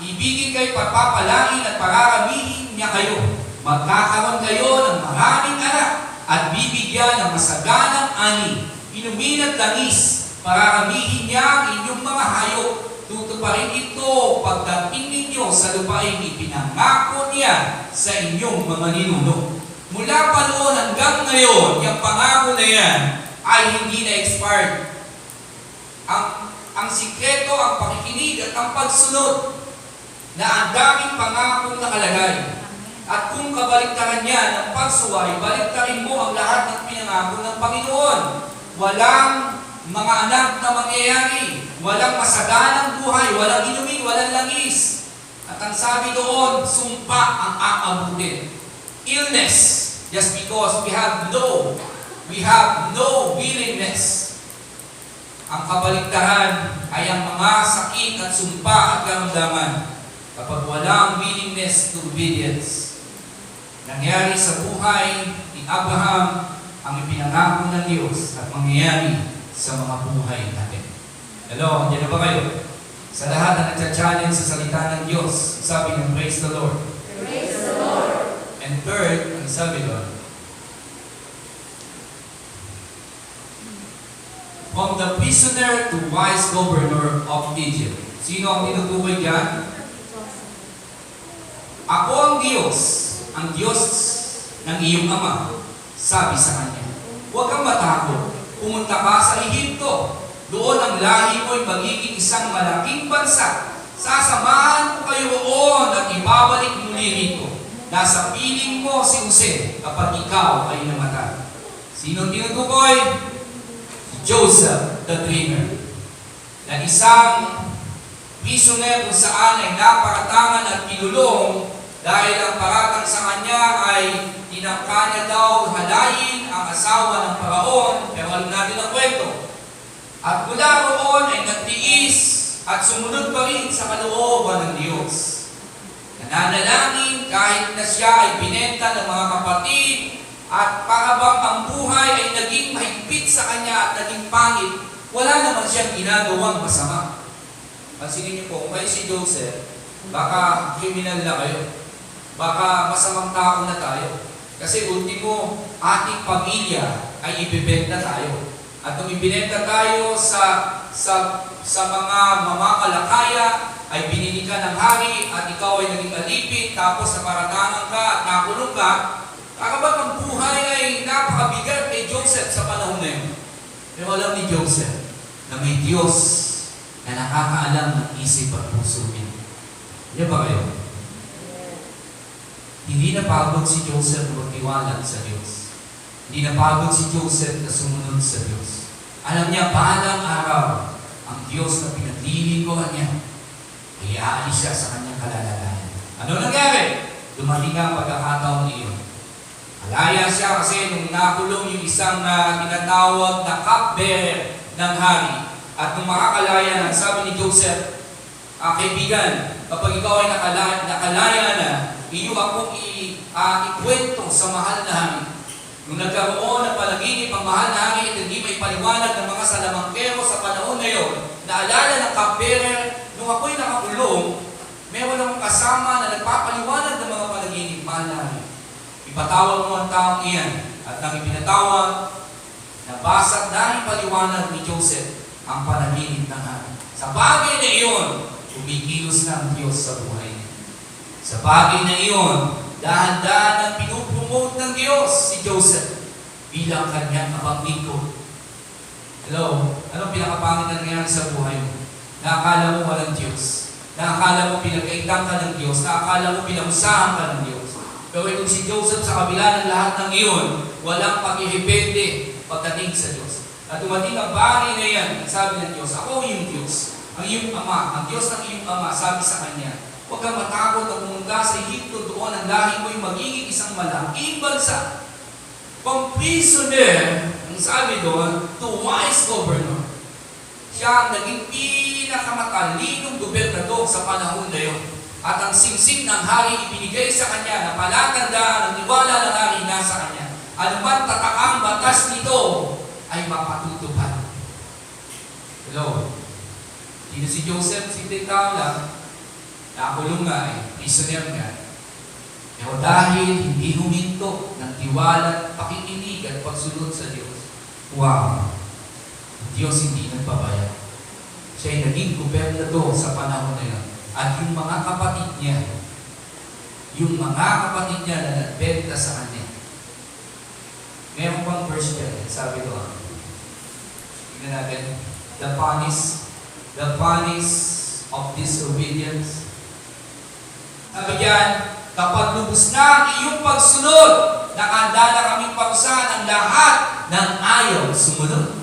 ibigin kayo, pagpapalain at pararamihin niya kayo. Magkakaroon kayo ng maraming anak at bibigyan ng masaganang ani. Inumin at langis, pararamihin niya ang inyong mga hayop. Tutuparin ito pagdating ninyo sa lupain ipinangako niya sa inyong mga ninuno. Mula pa noon hanggang ngayon, yung pangako na yan ay hindi na-expired. Ang sikreto, ang pakikinig at ang pagsunod na ang daming pangakong nakalagay. At kung kabaliktaran niya ng pagsuway, baliktarin mo ang lahat ng pinangako ng Panginoon. Walang mga anak na mangyayari, walang masaganang buhay, walang inumin, walang langis. At ang sabi doon, sumpa ang aabutin. Illness, just because we have no willingness. Ang kabaliktaran ay ang mga sakit at sumpa at karamdaman kapag walang willingness to obedience. Nangyari sa buhay ni Abraham ang ipinangako ng Diyos at mangyayari sa mga buhay natin. Hello, diyan na ba kayo? Sa lahat na nagcha-challenge sa salita ng Diyos, sabi ng praise the Lord.
Praise the Lord.
And third, ang sabi doon, from the prisoner to wise governor of Egypt. Sino ang tinutukoy dyan? Ako ang Diyos ng iyong ama, sabi sa kanya. Huwag kang matakot, pumunta ka sa Ehipto. Doon ang lahi mo'y magiging isang malaking bansa. Sasamahan ko kayo roon at ibabalik muli rito. Nasa piling mo si Jose kapag ikaw ay namatay. Sino tinutukoy? Joseph, the dreamer, na isang prisoner kung saan ay naparatangan at kinulong dahil ang paratang sa kanya ay tinangka niya daw halayin ang asawa ng Paraon, pero alam natin ang kwento. At mula roon ay nagtiis at sumunod pa rin sa kalooban ng Diyos. Nananalangin kahit na siya ay binenta ng mga kapatid at para bang ang buhay ay naging mahigpit sa kanya at naging pangit, wala naman siyang ginagawang masama. Pansinin niyo po, kung kayo si Joseph, baka kriminal na kayo. Baka masamang tao na tayo. Kasi ultimo, ating pamilya ay ibibenta tayo. At kung ibinenta tayo sa mga mamakalakaya, ay binili ka ng hari at ikaw ay naging alipin, tapos naparatangan ka at nakulong ka, kakabat ang buhay ay napakabigat kay Joseph sa panahon na yun. Pero alam ni Joseph na may Diyos na nakakaalam ng isip at puso niya. Hindi ba kayo? Hindi napagod si Joseph na magtiwala sa Diyos. Hindi napagod si Joseph na sumunod sa Diyos. Alam niya, balang araw, ang Diyos na pinaglilingkuhan niya, ay aalis siya sa kanyang kalalagayan. Ano nangyari? Dumating ang pagkakataon niyo. Malaya siya kasi nung nakulong yung isang tinatawag na cupbearer ng hari. At nung makakalaya na, sabi ni Joseph, kaibigan, kapag ikaw ay nakalaya na, iyo akong ikwento sa mahal na hari. Nung nagkaroon ng panaginip ang mahal na hari at hindi may paliwanag ng mga salamangkero sa panahon na yun, naalala ng cupbearer, nung ako'y nakakulong, meron akong kasama na nagpapaliwanag ng mga panaginip, mahal na hari. Ipatawag mo ang taong iyan. At nang ipinatawag, nabasag na ipaliwanag ni Joseph ang panaginip ng hari. Sa bagay na iyon, kumikilos na ang Diyos sa buhay niya. Sa bagay na iyon, dahan-dahan ang pinupromote ng Diyos si Joseph bilang kanyang abang lingkod. Hello? Anong pinakapangit na nangyari sa buhay mo? Nakakala mo walang Diyos. Nakakala mo pinagkaitan ka ng Diyos. Nakakala mo pinamusahan ka ng Diyos. Pero itong si Joseph sa kabila ng lahat ng iyon, walang paghihipende pagdating sa Diyos. At dumating ang bagay na yan, sabi ng Diyos, ako yung Diyos, ang iyong Ama, ang Diyos ng iyong Ama, sabi sa Kanya, huwag kang matakot na pumunta sa Egypto, doon ang lahi mo'y magiging isang malaking bansa. From prisoner, ang sabi doon, to wise governor. Siya ang naging pinakamatalinong gobernador sa panahon na yun. At ang singsing ng hari ibinigay sa kanya na palatandaan ng tiwala ng hari nasa kanya. Ano man tatakang batas nito ay mapatutupad. Hello? Sino si Joseph? Simpleng tao lang. Nakulong nga prisoner nga. Pero dahil hindi huminto ng tiwala, pakikinig at pagsunod sa Diyos, wow! Diyos hindi nagpabaya. Siya ay naging gobernador sa panahon na yun. At yung mga kapatid niya na nagbenta sa kanya. Meron pang verse niya, sabi doon. Tignan natin. The punish of disobedience. Sabi diyan, kapag lubos na ang iyong pagsunod, nakahanda na kaming parusahan ang lahat ng ayaw sumunod.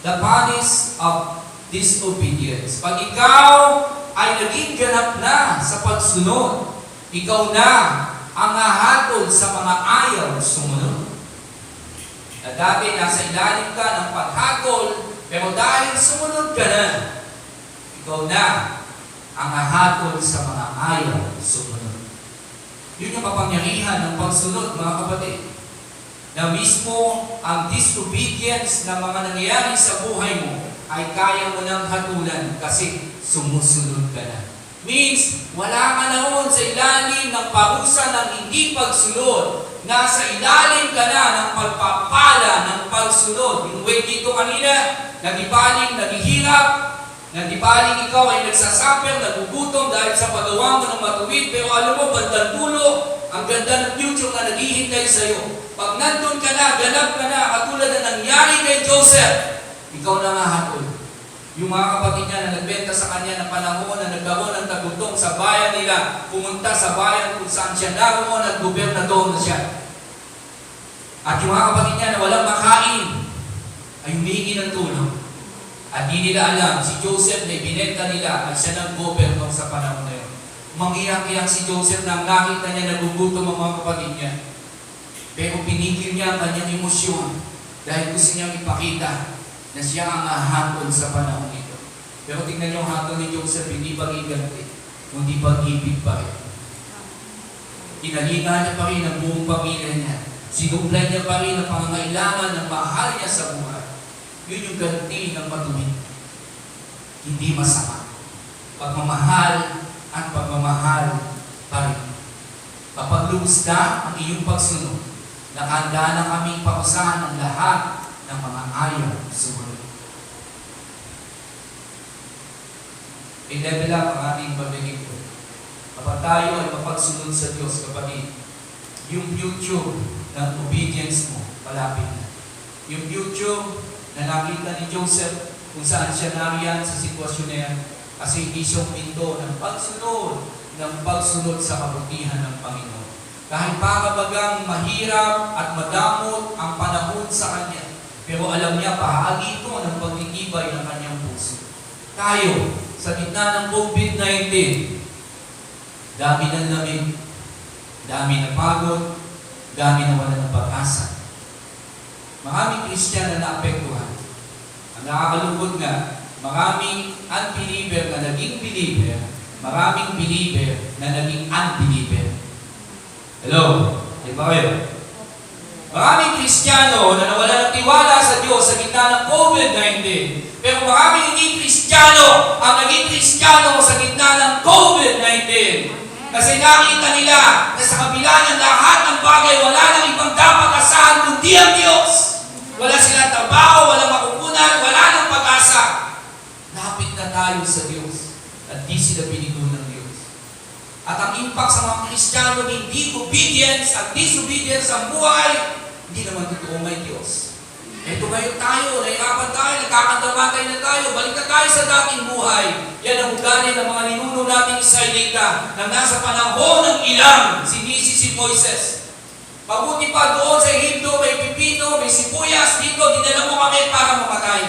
The punish of disobedience. Pag ikaw ay naging ganap na sa pagsunod, ikaw na ang nahatol sa mga ayaw sumunod. Na dati nasa ilalim ka ng paghatol, pero dahil sumunod ka na, ikaw na ang nahatol sa mga ayaw sumunod. Yun yung kapangyarihan ng pagsunod, mga kapatid. Na mismo ang disobedience na mga nangyayari sa buhay mo ay kaya mo nang hatulan kasi sumusunod ka na. Means, wala ka na roon sa ilalim ng parusa ng hindi pagsunod. Nasa ilalim ka na ng pagpapala ng pagsunod. Yung way dito kanina, nagibaling, naghihirap, nagibaling ikaw ay nagsasaper, nagugutom dahil sa pagawa mo ng matuwid, pero alam mo, bandang dulo, ang ganda ng future na naghihintay sa'yo. Pag nandun ka na, ganap ka na, katulad na nangyari kay Joseph, ikaw na nga hatol. Yung mga kapatid niya na nagbenta sa kanya ng panahon na nagkaroon ng tagutong sa bayan nila, pumunta sa bayan kung saan siya naroon at gobernador na siya. At yung mga kapatid niya na walang makain, ay humingi ng tulong. At di nila alam, si Joseph na ibinenta nila at siya ng gobernador sa panahon na yun. Umangiyak-iyak si Joseph na nakita niya nagugutom ang mga kapatid niya. Pero pinigil niya ang kanyang emosyon dahil gusto niyang ipakita na siya ang hatol sa panahon ito. Pero tingnan niyo ang hatol ni Joseph, hindi pag-iganti, kundi pag-ibig pa rin. Inalingan niya pa rin ang buong pamilya niya. Sinublay niya pa rin ang pangangailangan ng mahal niya sa buhay. Yun yung ganti ng matuwid. Hindi masama. Pagmamahal at pagmamahal pa rin. Kapag lubos na ang iyong pagsunod, nakahanda na kaming pausahan ng lahat ng mga ayaw sumunod. I-level up ang ating pag-ibig ko. Kapag tayo ay mapagsunod sa Diyos, kapatid, yung future ng obedience mo, palapit na. Yung future na nakita ni Joseph kung saan siya nariyan sa sitwasyon na yan, kasi hindi siya pinto ng pagsunod sa kabutihan ng Panginoon. Kahit pakabagang mahirap at madamot ang panahon sa Kanya, pero alam niya, bahagi ito ng pagtitibay ng kanyang puso. Tayo, sa gitna ng COVID-19, dami ng lamig, dami ng pagod, dami na wala ng pag-asa. Maraming Kristiyano na naapektuhan. Ang nakakalungkot nga, maraming unbeliever na naging believer, maraming believer na naging unbeliever. Hello? Di ba kayo? Maraming Kristiyano na nawala ng tiwala sa Diyos sa gitna ng COVID-19. Pero maraming hindi Kristiyano ang naging Kristiyano sa gitna ng COVID-19. Kasi nakita nila na sa kabila ng lahat ng bagay, wala nang ibang dapat asahan kundi ang Diyos. Wala silang trabaho, walang makukunan, wala nang pag-asa. Lapit na tayo sa Diyos at di sila binigo ng Diyos. At ang impact sa mga Kristiyano, hindi obedience at disobedience ang buhay, hindi naman totoo may Diyos. Ito ngayon tayo, nahirapan tayo, nagkakandamatay na tayo, balik na tayo sa dating buhay. Yan ang ugali ng mga ninuno nating Israelita na nasa panahon ng ilang, si Moses, si Moises. Mabuti pa doon sa Egypto, may pipino, may sibuyas, dito, dinala mo kami para mamatay.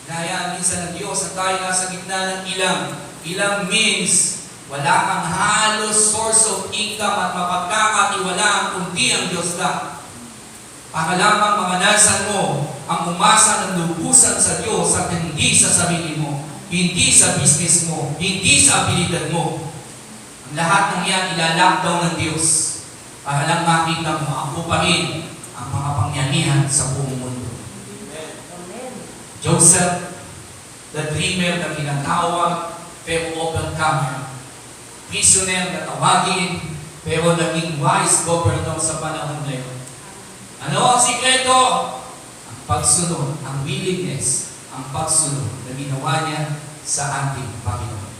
Kaya minsan ng Diyos at tayo nasa gitna ng ilang means, wala kang halos source of income at mapagkakatiwalaan kundi ang Diyos lang. Para lamang mamanasan mo ang umasa ng lubusan sa Diyos at hindi sa sarili mo, hindi sa business mo, hindi sa abilidad mo. Ang lahat ng yan ilalockdown ng Diyos para lang makita mo ako pa rin ang mga pangyarihan sa buong mundo. Joseph, the dreamer na tinatawag pero overcomer. Prisoner na tawagin pero naging wise governor sa panahon na yun. Ano ang sikreto? Ang pagsunod, ang willingness, ang pagsunod na ginawa niya sa ating Panginoon.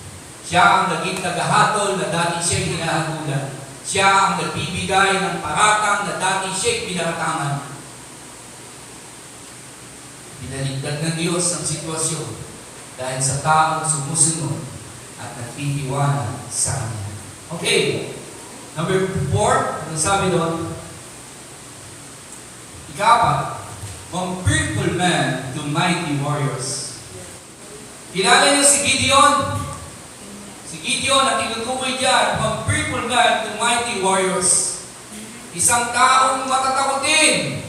Siya ang naging tagahatol na dati siya'y hinahatulan. Siya ang nagbibigay ng paratang na dati siya'y pinaratangan. Binaligtad ng Diyos ang sitwasyon dahil sa taong sumusunod at nagtitiwala sa Kanya. Okay, number 4, ano sabi doon? Ikapat, from fearful man to mighty warriors. Kilala niyo si Gideon? Si Gideon ang tinutukoy dyan, from fearful man to mighty warriors. Isang taong matatakotin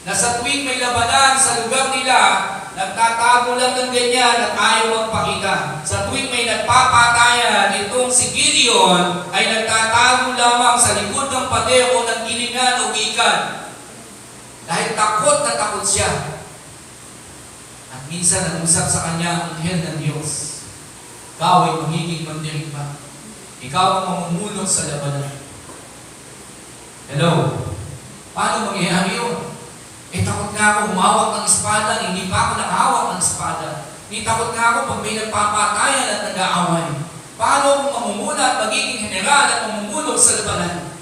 na sa tuwing may labanan sa lugar nila, nagtatago lang ng ganyan at ayaw magpakita. Sa tuwing may nagpapatayan, itong si Gideon ay nagtatago lamang sa likod ng pader o ng gilingan o gikan. Dahil takot na takot siya. At minsan nag-usap sa kanya ang anghel ng Diyos. Ikaw ay magiging mandirigma. Ikaw ang mamumuno sa labanan. Hello? Paano mangyayari yun? Takot nga ako humawak ng espada, hindi pa ako nakahawak ng espada. Takot nga ako pag may nagpapatayan at nag-aaway. Paano akong mamumuna at magiging general at mamumuno sa labanan?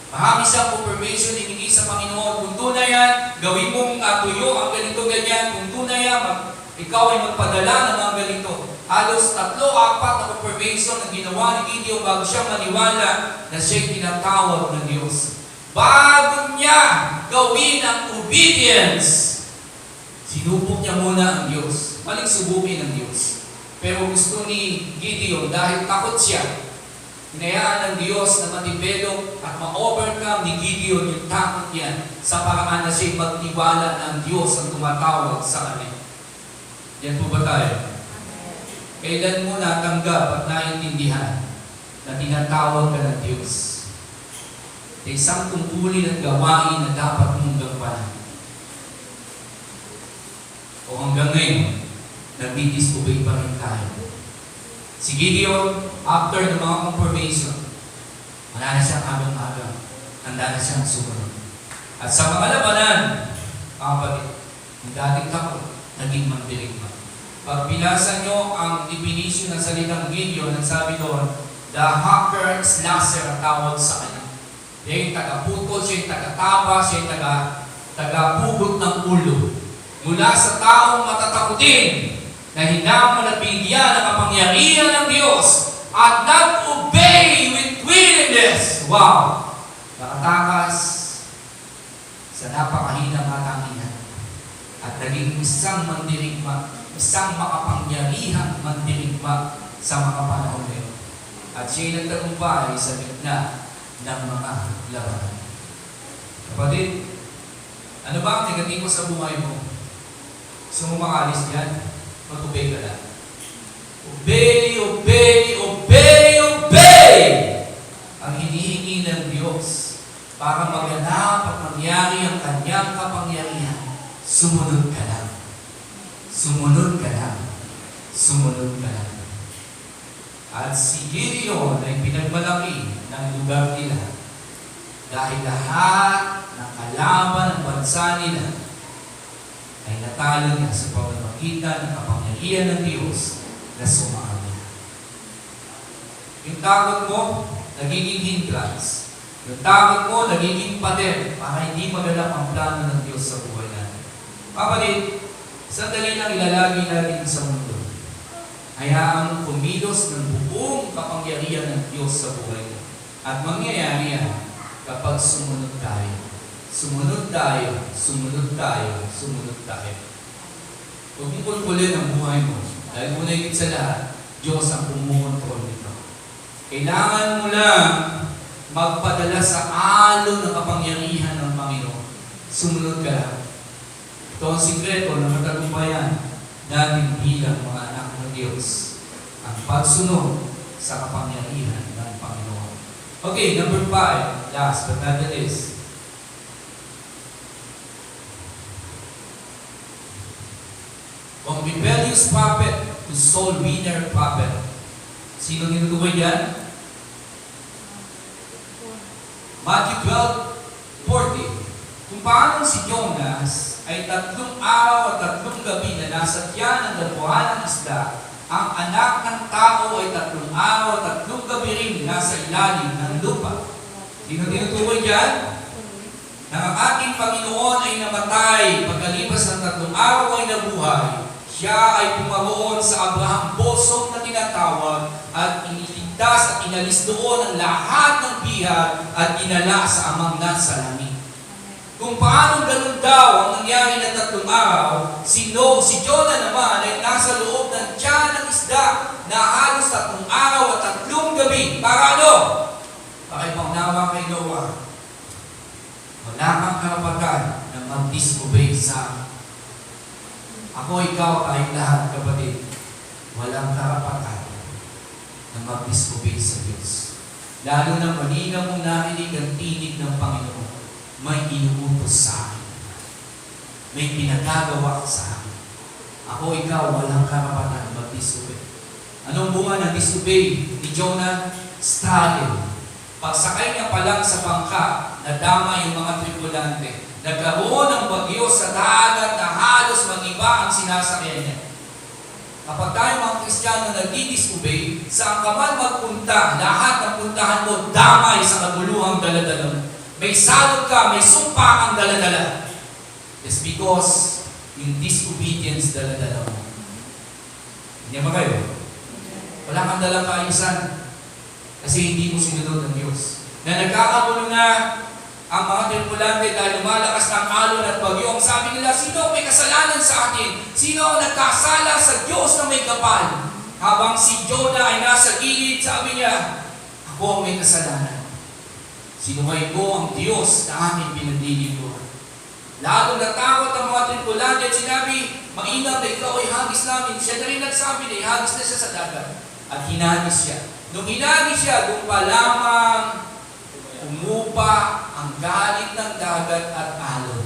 Marami siyang confirmation ibigay sa Panginoon. Kung tunay yan, gawin mong tuyo ang ganito ganyan. Kung tunay yan, ikaw ay magpadala ng mga ganito. Halos 3-4 na confirmation na ginawa ni Gideon bago siya maniwala na siya'y tinatawag ng Diyos. Bago niya gawin ang obedience, sinubok niya muna ang Diyos. Maling subukin ng Diyos. Pero gusto ni Gideon, dahil takot siya, hinayaan ng Diyos na ma-develop at ma-overcome ni Gideon yung takot yan sa paraan na siya'y magtiwala ng Diyos ang tumatawag sa kanya. Yan po ba tayo? Kailan mo natanggap at naintindihan na tinatawag ka ng Diyos? Isang tungkulin at gawain na dapat mong gampanan. O hanggang ngayon, nagdi-disobey pa rin tayo. Si Gideon, after ng mga confirmation, wala na siyang agang-agang. Handa na siyang sumunod. At sa mga labanan, kapatid, ang dating takot, naging mandirigma. Pag binasa nyo ang definition ng salitang Gideon, ang sabi doon, the hacker slasher ang tawag sa kanya. Siya yung taga-putol, siya yung taga-taba, siya yung taga-pugot ng ulo. Mula sa taong matatakutin na hinamon at bigyan ng kapangyarihan ng Diyos at nag-obey with willingness. Wow! Nakatakas sa napakahinang katangian at naging isang mandirigma, isang makapangyarihang mandirigma sa mga panahon na yun. At siya'y nagtagumpay sa gitna ng mga labanan. Kapatid, ano ba ang negatibo sa buhay mo? Gusto mo makalis yan? Mag-obey ka lang. Obey, obey, obey, obey! Ang hinihingi ng Diyos para maganap at mangyari ang kanyang kapangyarihan. Sumunod ka lang. Sumunod ka lang. Sumunod ka lang. At si Gideon ay pinagmalaki ng lugar nila dahil lahat ng kalaban ng bansa nila ay natalo niya sa pamamagitan ng kapangyarihan ng Diyos na sumaan niya. Yung takot mo, nagiging hindrance. Yung takot mo, nagiging pader para hindi maganap ang plano ng Diyos sa buhay natin. Kapatid, sandali lang ilalagi natin sa mundo. Hayaang kumilos ng buong kapangyarihan ng Diyos sa buhay mo. At mangyayari yan kapag sumunod tayo. Sumunod tayo, sumunod tayo, sumunod tayo. Huwag mong kulkulin ang buhay mo. Dahil muna higit sa lahat, Diyos ang pumukontrol nito. Kailangan mo lang magpadala sa alon ng kapangyarihan ng Panginoon. Sumunod ka lang. Ito ang sikreto ng matagumpayan natin bilang mga anak ng Diyos. Ang pagsunod sa kapangyarihan ng Panginoon. Okay, number 5, last but not the least. From rebellious prophet to soul winner prophet. Sino tinutukoy yan? Matthew 12:40. Kung paano si Jonas ay 3 araw at 3 gabi na nasa tiyan ng dapuhan ng isda, ang anak ng tao ay 3 araw at 3 gabi rin nasa ilalim ng lupa. Sino tinutukoy dyan? Nang ang ating Panginoon ay namatay, pagkalipas ng 3 araw ay nabuhay, siya ay pumaroon sa Abraham Bosom na tinatawag at iniligtas at inalis doon ang lahat ng bihag at dinala sa amang nasa langit. Kung paano ganun daw ang nangyari na 3 araw, si Jonah naman ay nasa loob ng tiyan ng isda na halos 3 araw at 3 gabi. Para ano? Para ipangnawa kay Noah. Wala kang karapatan na mag-disobey sa akin. Ako, ikaw, tayong lahat, kapatid, walang karapatan na mag-disobey sa Diyos. Lalo na malinaw mong narinig ang tinig ng Panginoon. May inuutos sa akin. May pinagagawa sa akin. Ako, ikaw, walang karapatan na mag-disobey. Anong bunga ng disobey ni Jonah? Struggle. Pagsakay niya pa lang sa bangka, nadama yung mga tripulante. Nagkaroon ng bagyo sa dagat na halos mag-iba ang sinasakyan niya. Kapag tayo mga Kristiyano nagdi-disobey, saan ka man magpunta, lahat ng puntahan mo damay sa kaguluhang daladala mo. May salot ka, may sumpa kang daladala. It's because yung disobedience daladala mo. Hindi ba kayo? Wala kang dalang kaayusan. Kasi hindi mo sinunod ng Diyos. Na nagkakagulo na ang mga tripulante dahil lumalakas ng alon at bagyo. Ang sabi nila, sino may kasalanan sa atin? Sino ang nagkasala sa Diyos na may kapal? Habang si Jonah ay nasa gilid, sabi niya, ako ang may kasalanan. Sinuway ko ang Diyos na aming pinagdiliguan. Lalo natakot ang mga tripulante at sinabi, maingat na ikaw ay hagis namin. Siya na rin nagsabi na ihagis na siya sa dagat. At hinagis siya. Nung hinagis siya, doon pa lamang umupa ang galit ng dagat at alon.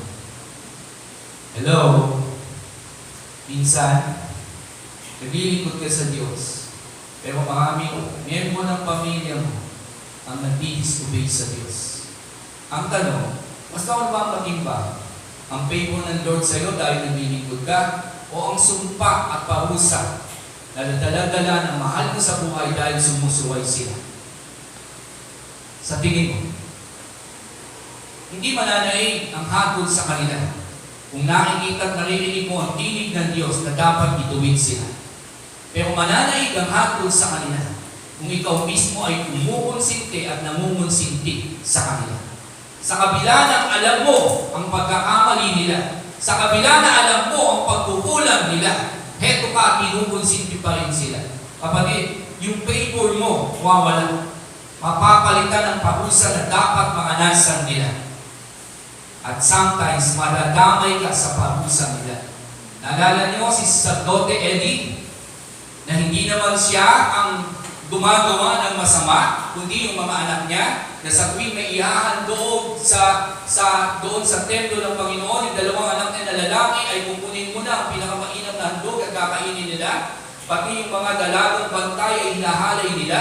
Hello? Minsan, naglilingkod ka sa Diyos. Pero maraming miyembro ng pamilya mo ang nag-disobey sa Diyos. Ang tanong, mas naman ba ang matimbang? Ang favor ng Lord sa iyo dahil naglilingkod ka? O ang sumpa at parusa na nadala-dala ng mahal mo sa buhay dahil sumusuway sila? Sa tingin mo, hindi mananaig ang hatol sa kanila kung nakikita at naririnig mo ang tinig ng Diyos na dapat ituwid sila. Pero mananaig ang hatol sa kanila kung ikaw mismo ay umukonsinti at nangungonsinti sa kanila. Sa kabila ng alam mo ang pagkakamali nila, sa kabila na alam mo ang pagkukulang nila, heto ka, kinukonsinti pa rin sila. Kapatid, yung favor mo, wawala. Mapapalitan ng parusa na dapat makanasan nila. At sometimes, madadamay ka sa parusa nila. Naalala niyo si Sacerdote Eddie, na hindi naman siya ang gumagawa ng masama, kundi yung mga anak niya, na sa tuwing may ihahandog doon sa templo ng Panginoon, yung 2 anak niya na lalaki ay kukunin mo na ang pinakamainam na handog at kakainin nila, pati yung mga dalagang bantay ay hinahalay nila.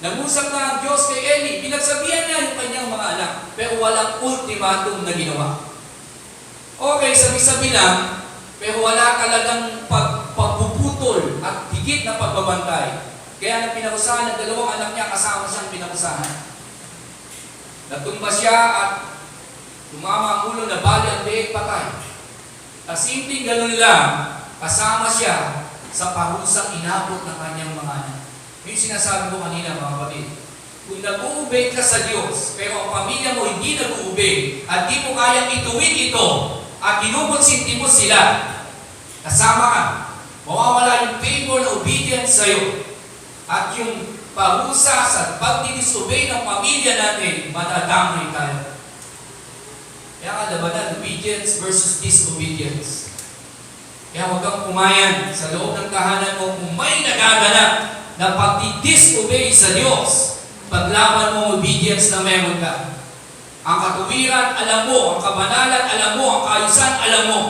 Nag-usap na ang Diyos kay Eli, pinagsabihan niya yung kanyang mga anak, pero walang ultimatum na ginawa. Okay, sabi-sabi lang, pero wala talagang pagpuputol at higit na pagbabantay. Kaya nang pinakusahan ng 2 anak niya, kasama siyang pinakusahan. Natumba siya at tumama ang ulo na bali at leeg patay. Kasimpleng ganun lang, kasama siya sa parusang inabot ng kanyang mga anak. Yung sinasabi ko kanina, mga kapatid, Kung nag-uubay ka sa Diyos, pero ang pamilya mo hindi nag-uubay, at di mo kayang ituwid ito, at kinukonsinti mo sila, kasama ka, mawawala yung favor na obedience sa'yo. At yung parusa sa pag-disobey ng pamilya natin, madadamay tayo. Kaya nga labanan, obedience versus disobedience. Kaya huwag kang pumayan sa loob ng tahanan mo kung may nagaganap na pag-disobey sa Diyos. Paglaban mo obedience na meron ka. Ang katuwiran, alam mo. Ang kabanalan, alam mo. Ang kaayusan, alam mo.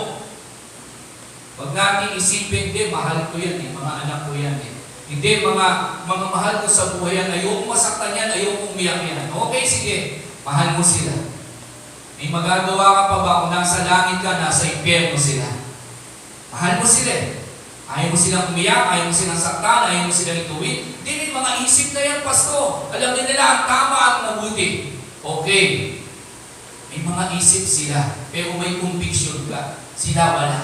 Huwag natin isipin, hindi, mahal ko yan, mga anak ko yan. Hindi, mga mahal ko sa buhay yan. Ayokong masaktan yan, ayokong umiyak yan. Okay, sige, mahal mo sila. May magagawa ka pa ba kung nasa langit ka, nasa impyerno sila? Mahal mo sila. Ayaw mo silang umiyak, ayaw mo silang saktan, ayaw mo silang ituwid. Hindi, may mga isip na yan, Pasto. Alam nila ang tama at mabuti. Okay. May mga isip sila, pero may conviction ka. Sila wala.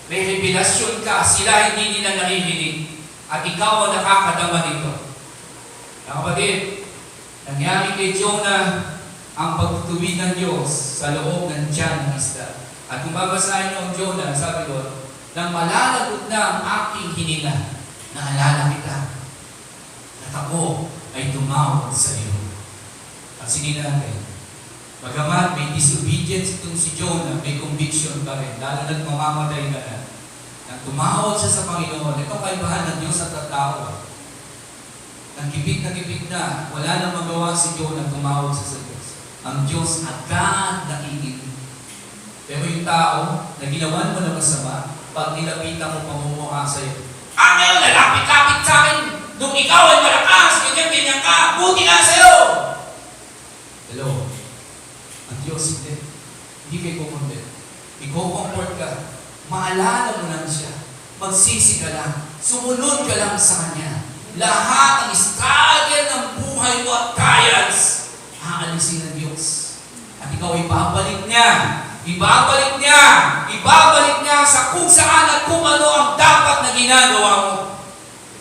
May revelasyon ka, sila hindi nila naririnig. At ikaw ang nakakadama nito. Mga kapatid, nangyari kay Jonah ang pagtutuwid ng Diyos sa loob ng tiyan ng isda. At kung babasahin niyo ang Jonah, sabi doon, nang malalagot na ang aking hininga, naalala kita, at ako ay tumawag sa iyo. At sige natin, bagamat may disobedience itong si Jonah, may conviction pa rin, lalo na't mamamatay ka na. Nang tumawag siya sa Panginoon, ito kaibahan ng Diyos at tao. Nang gipit na, wala nang magawa si Jonah, tumawag siya sa Diyos. Ang Diyos agad nakikinig. Pero yung tao na ginawan mo na masama, pag nilapitan mo, pamumukha sa'yo. Ngayon, lalapit-lapit sa akin, nung ikaw ay malakas, ganyan-ganyan ka, buti nga sa'yo! Hello? Ang Diyos hindi. Hindi kayo kukundi. Iko-comfort ka. Maalala mo lang siya. Magsisi ka lang. Sumunod ka lang sa Kanya. Lahat ng struggle ng buhay mo at trials, aalisin ng Diyos. At ikaw ay babalik niya. Ibabalik niya sa kung saan at kung ano ang dapat na ginagawa mo.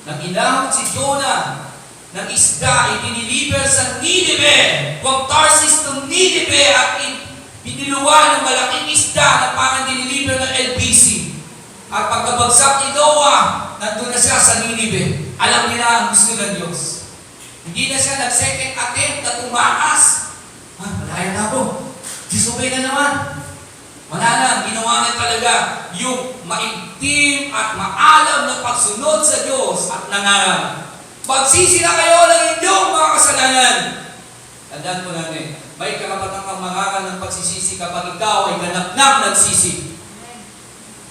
Nang inahon si Jonah ng isda, itiniliber sa Nineveh, from Tarsis to Nineveh, at piniluwa ng malaking isda na parang diniliber ng LBC. At pagkabagsak ni Noah, nandun na siya sa Nineveh. Alam nila ang gusto ng Diyos. Hindi na siya nag-second attempt na tumakas. Malaya na ako. Disobey na naman. Wala lang, ginawa niya talaga yung maigtim at maalam na pagsunod sa Diyos at nangaral. Pagsisi na kayo ng inyong mga kasalanan. Tandaan mo natin, may karapatang kang mangaral ng pagsisisi kapag ikaw ay ganap ng nagsisi.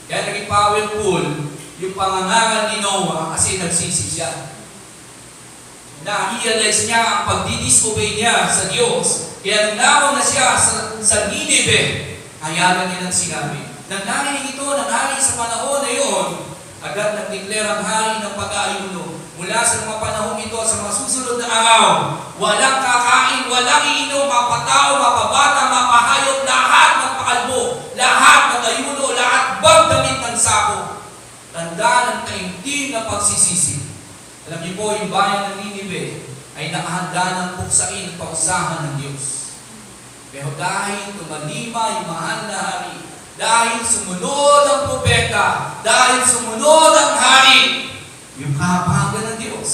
Kaya naging powerful yung pangangaral ni Noah kasi nagsisi siya. Na-realize niya ang pagdidisobey niya sa Diyos. Kaya nanaw na siya sa Nineveh. Hayagan niya ng sinabi. Nang narinig ito, nangyari sa panahon na yun, agad nag-declare ang hari ng pag-aayuno. Mula sa mga panahon ito at sa mga susunod na araw, walang kakain, walang iinom, mapatao, mapabata, mapahayop, lahat ng pakalbo, lahat ng ayuno, lahat bang damit ng sako. Tandaan ang taimtim na pagsisisi. Alam niyo po, yung bayan ng Nineveh ay nakahanda ng puksain at pausahan ng Diyos. Pero dahil tumalima yung mahal na hari, dahil sumunod ang propeta, dahil sumunod ang hari, yung kahabagan ng Diyos,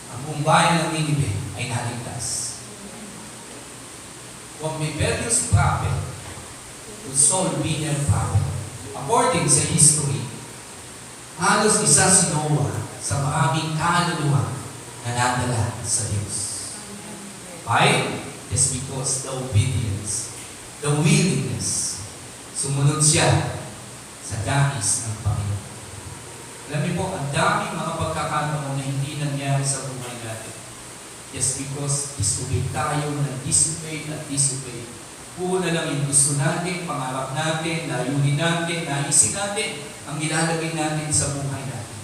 ang buong bayan ng Nineveh ay naligtas. From rebellious prophet to soul-winner prophet, according sa history, halos isa si Noah sa maraming kaluluwa na nadala sa Diyos. Why? It's because the obedience, the willingness, sumunod siya sa dais ng Panginoon. Alam niyo po, ang daming mga pagkakataon na hindi nangyari sa buhay natin. Just because disobey tayo, disobey at disobey. Puro na lang yung gusto natin, pangarap natin, layunin natin, naisip natin, ang ilalagay natin sa buhay natin.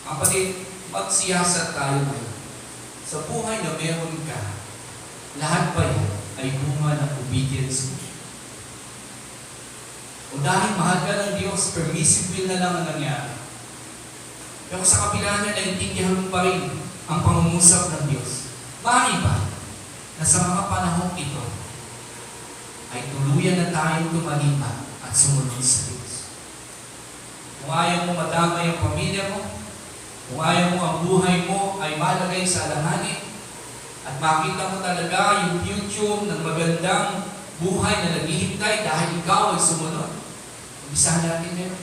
Kapatid, magsiyasat tayo ngayon. Sa buhay na meron ka, lahat pa yan ay bunga ng obedience mo. O dahil mahal ka ng Diyos, permissive will na lang ang nangyari. Pero sa kapila niya, naintindihan mo pa rin ang pangungusap ng Diyos. Maaari ba na sa mga panahong ito ay tuluyan na tayong lumalima at sumunod sa Diyos? Kung ayaw mo madamay ang pamilya mo, kung ayaw mo ang buhay mo ay malagay sa alanganin, at makita mo talaga yung future ng magandang buhay na naghihintay dahil ikaw ay sumunod, umpisahan natin ngayon.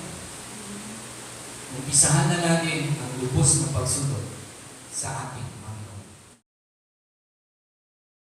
Umpisahan na natin ang lubos na pagsunod sa ating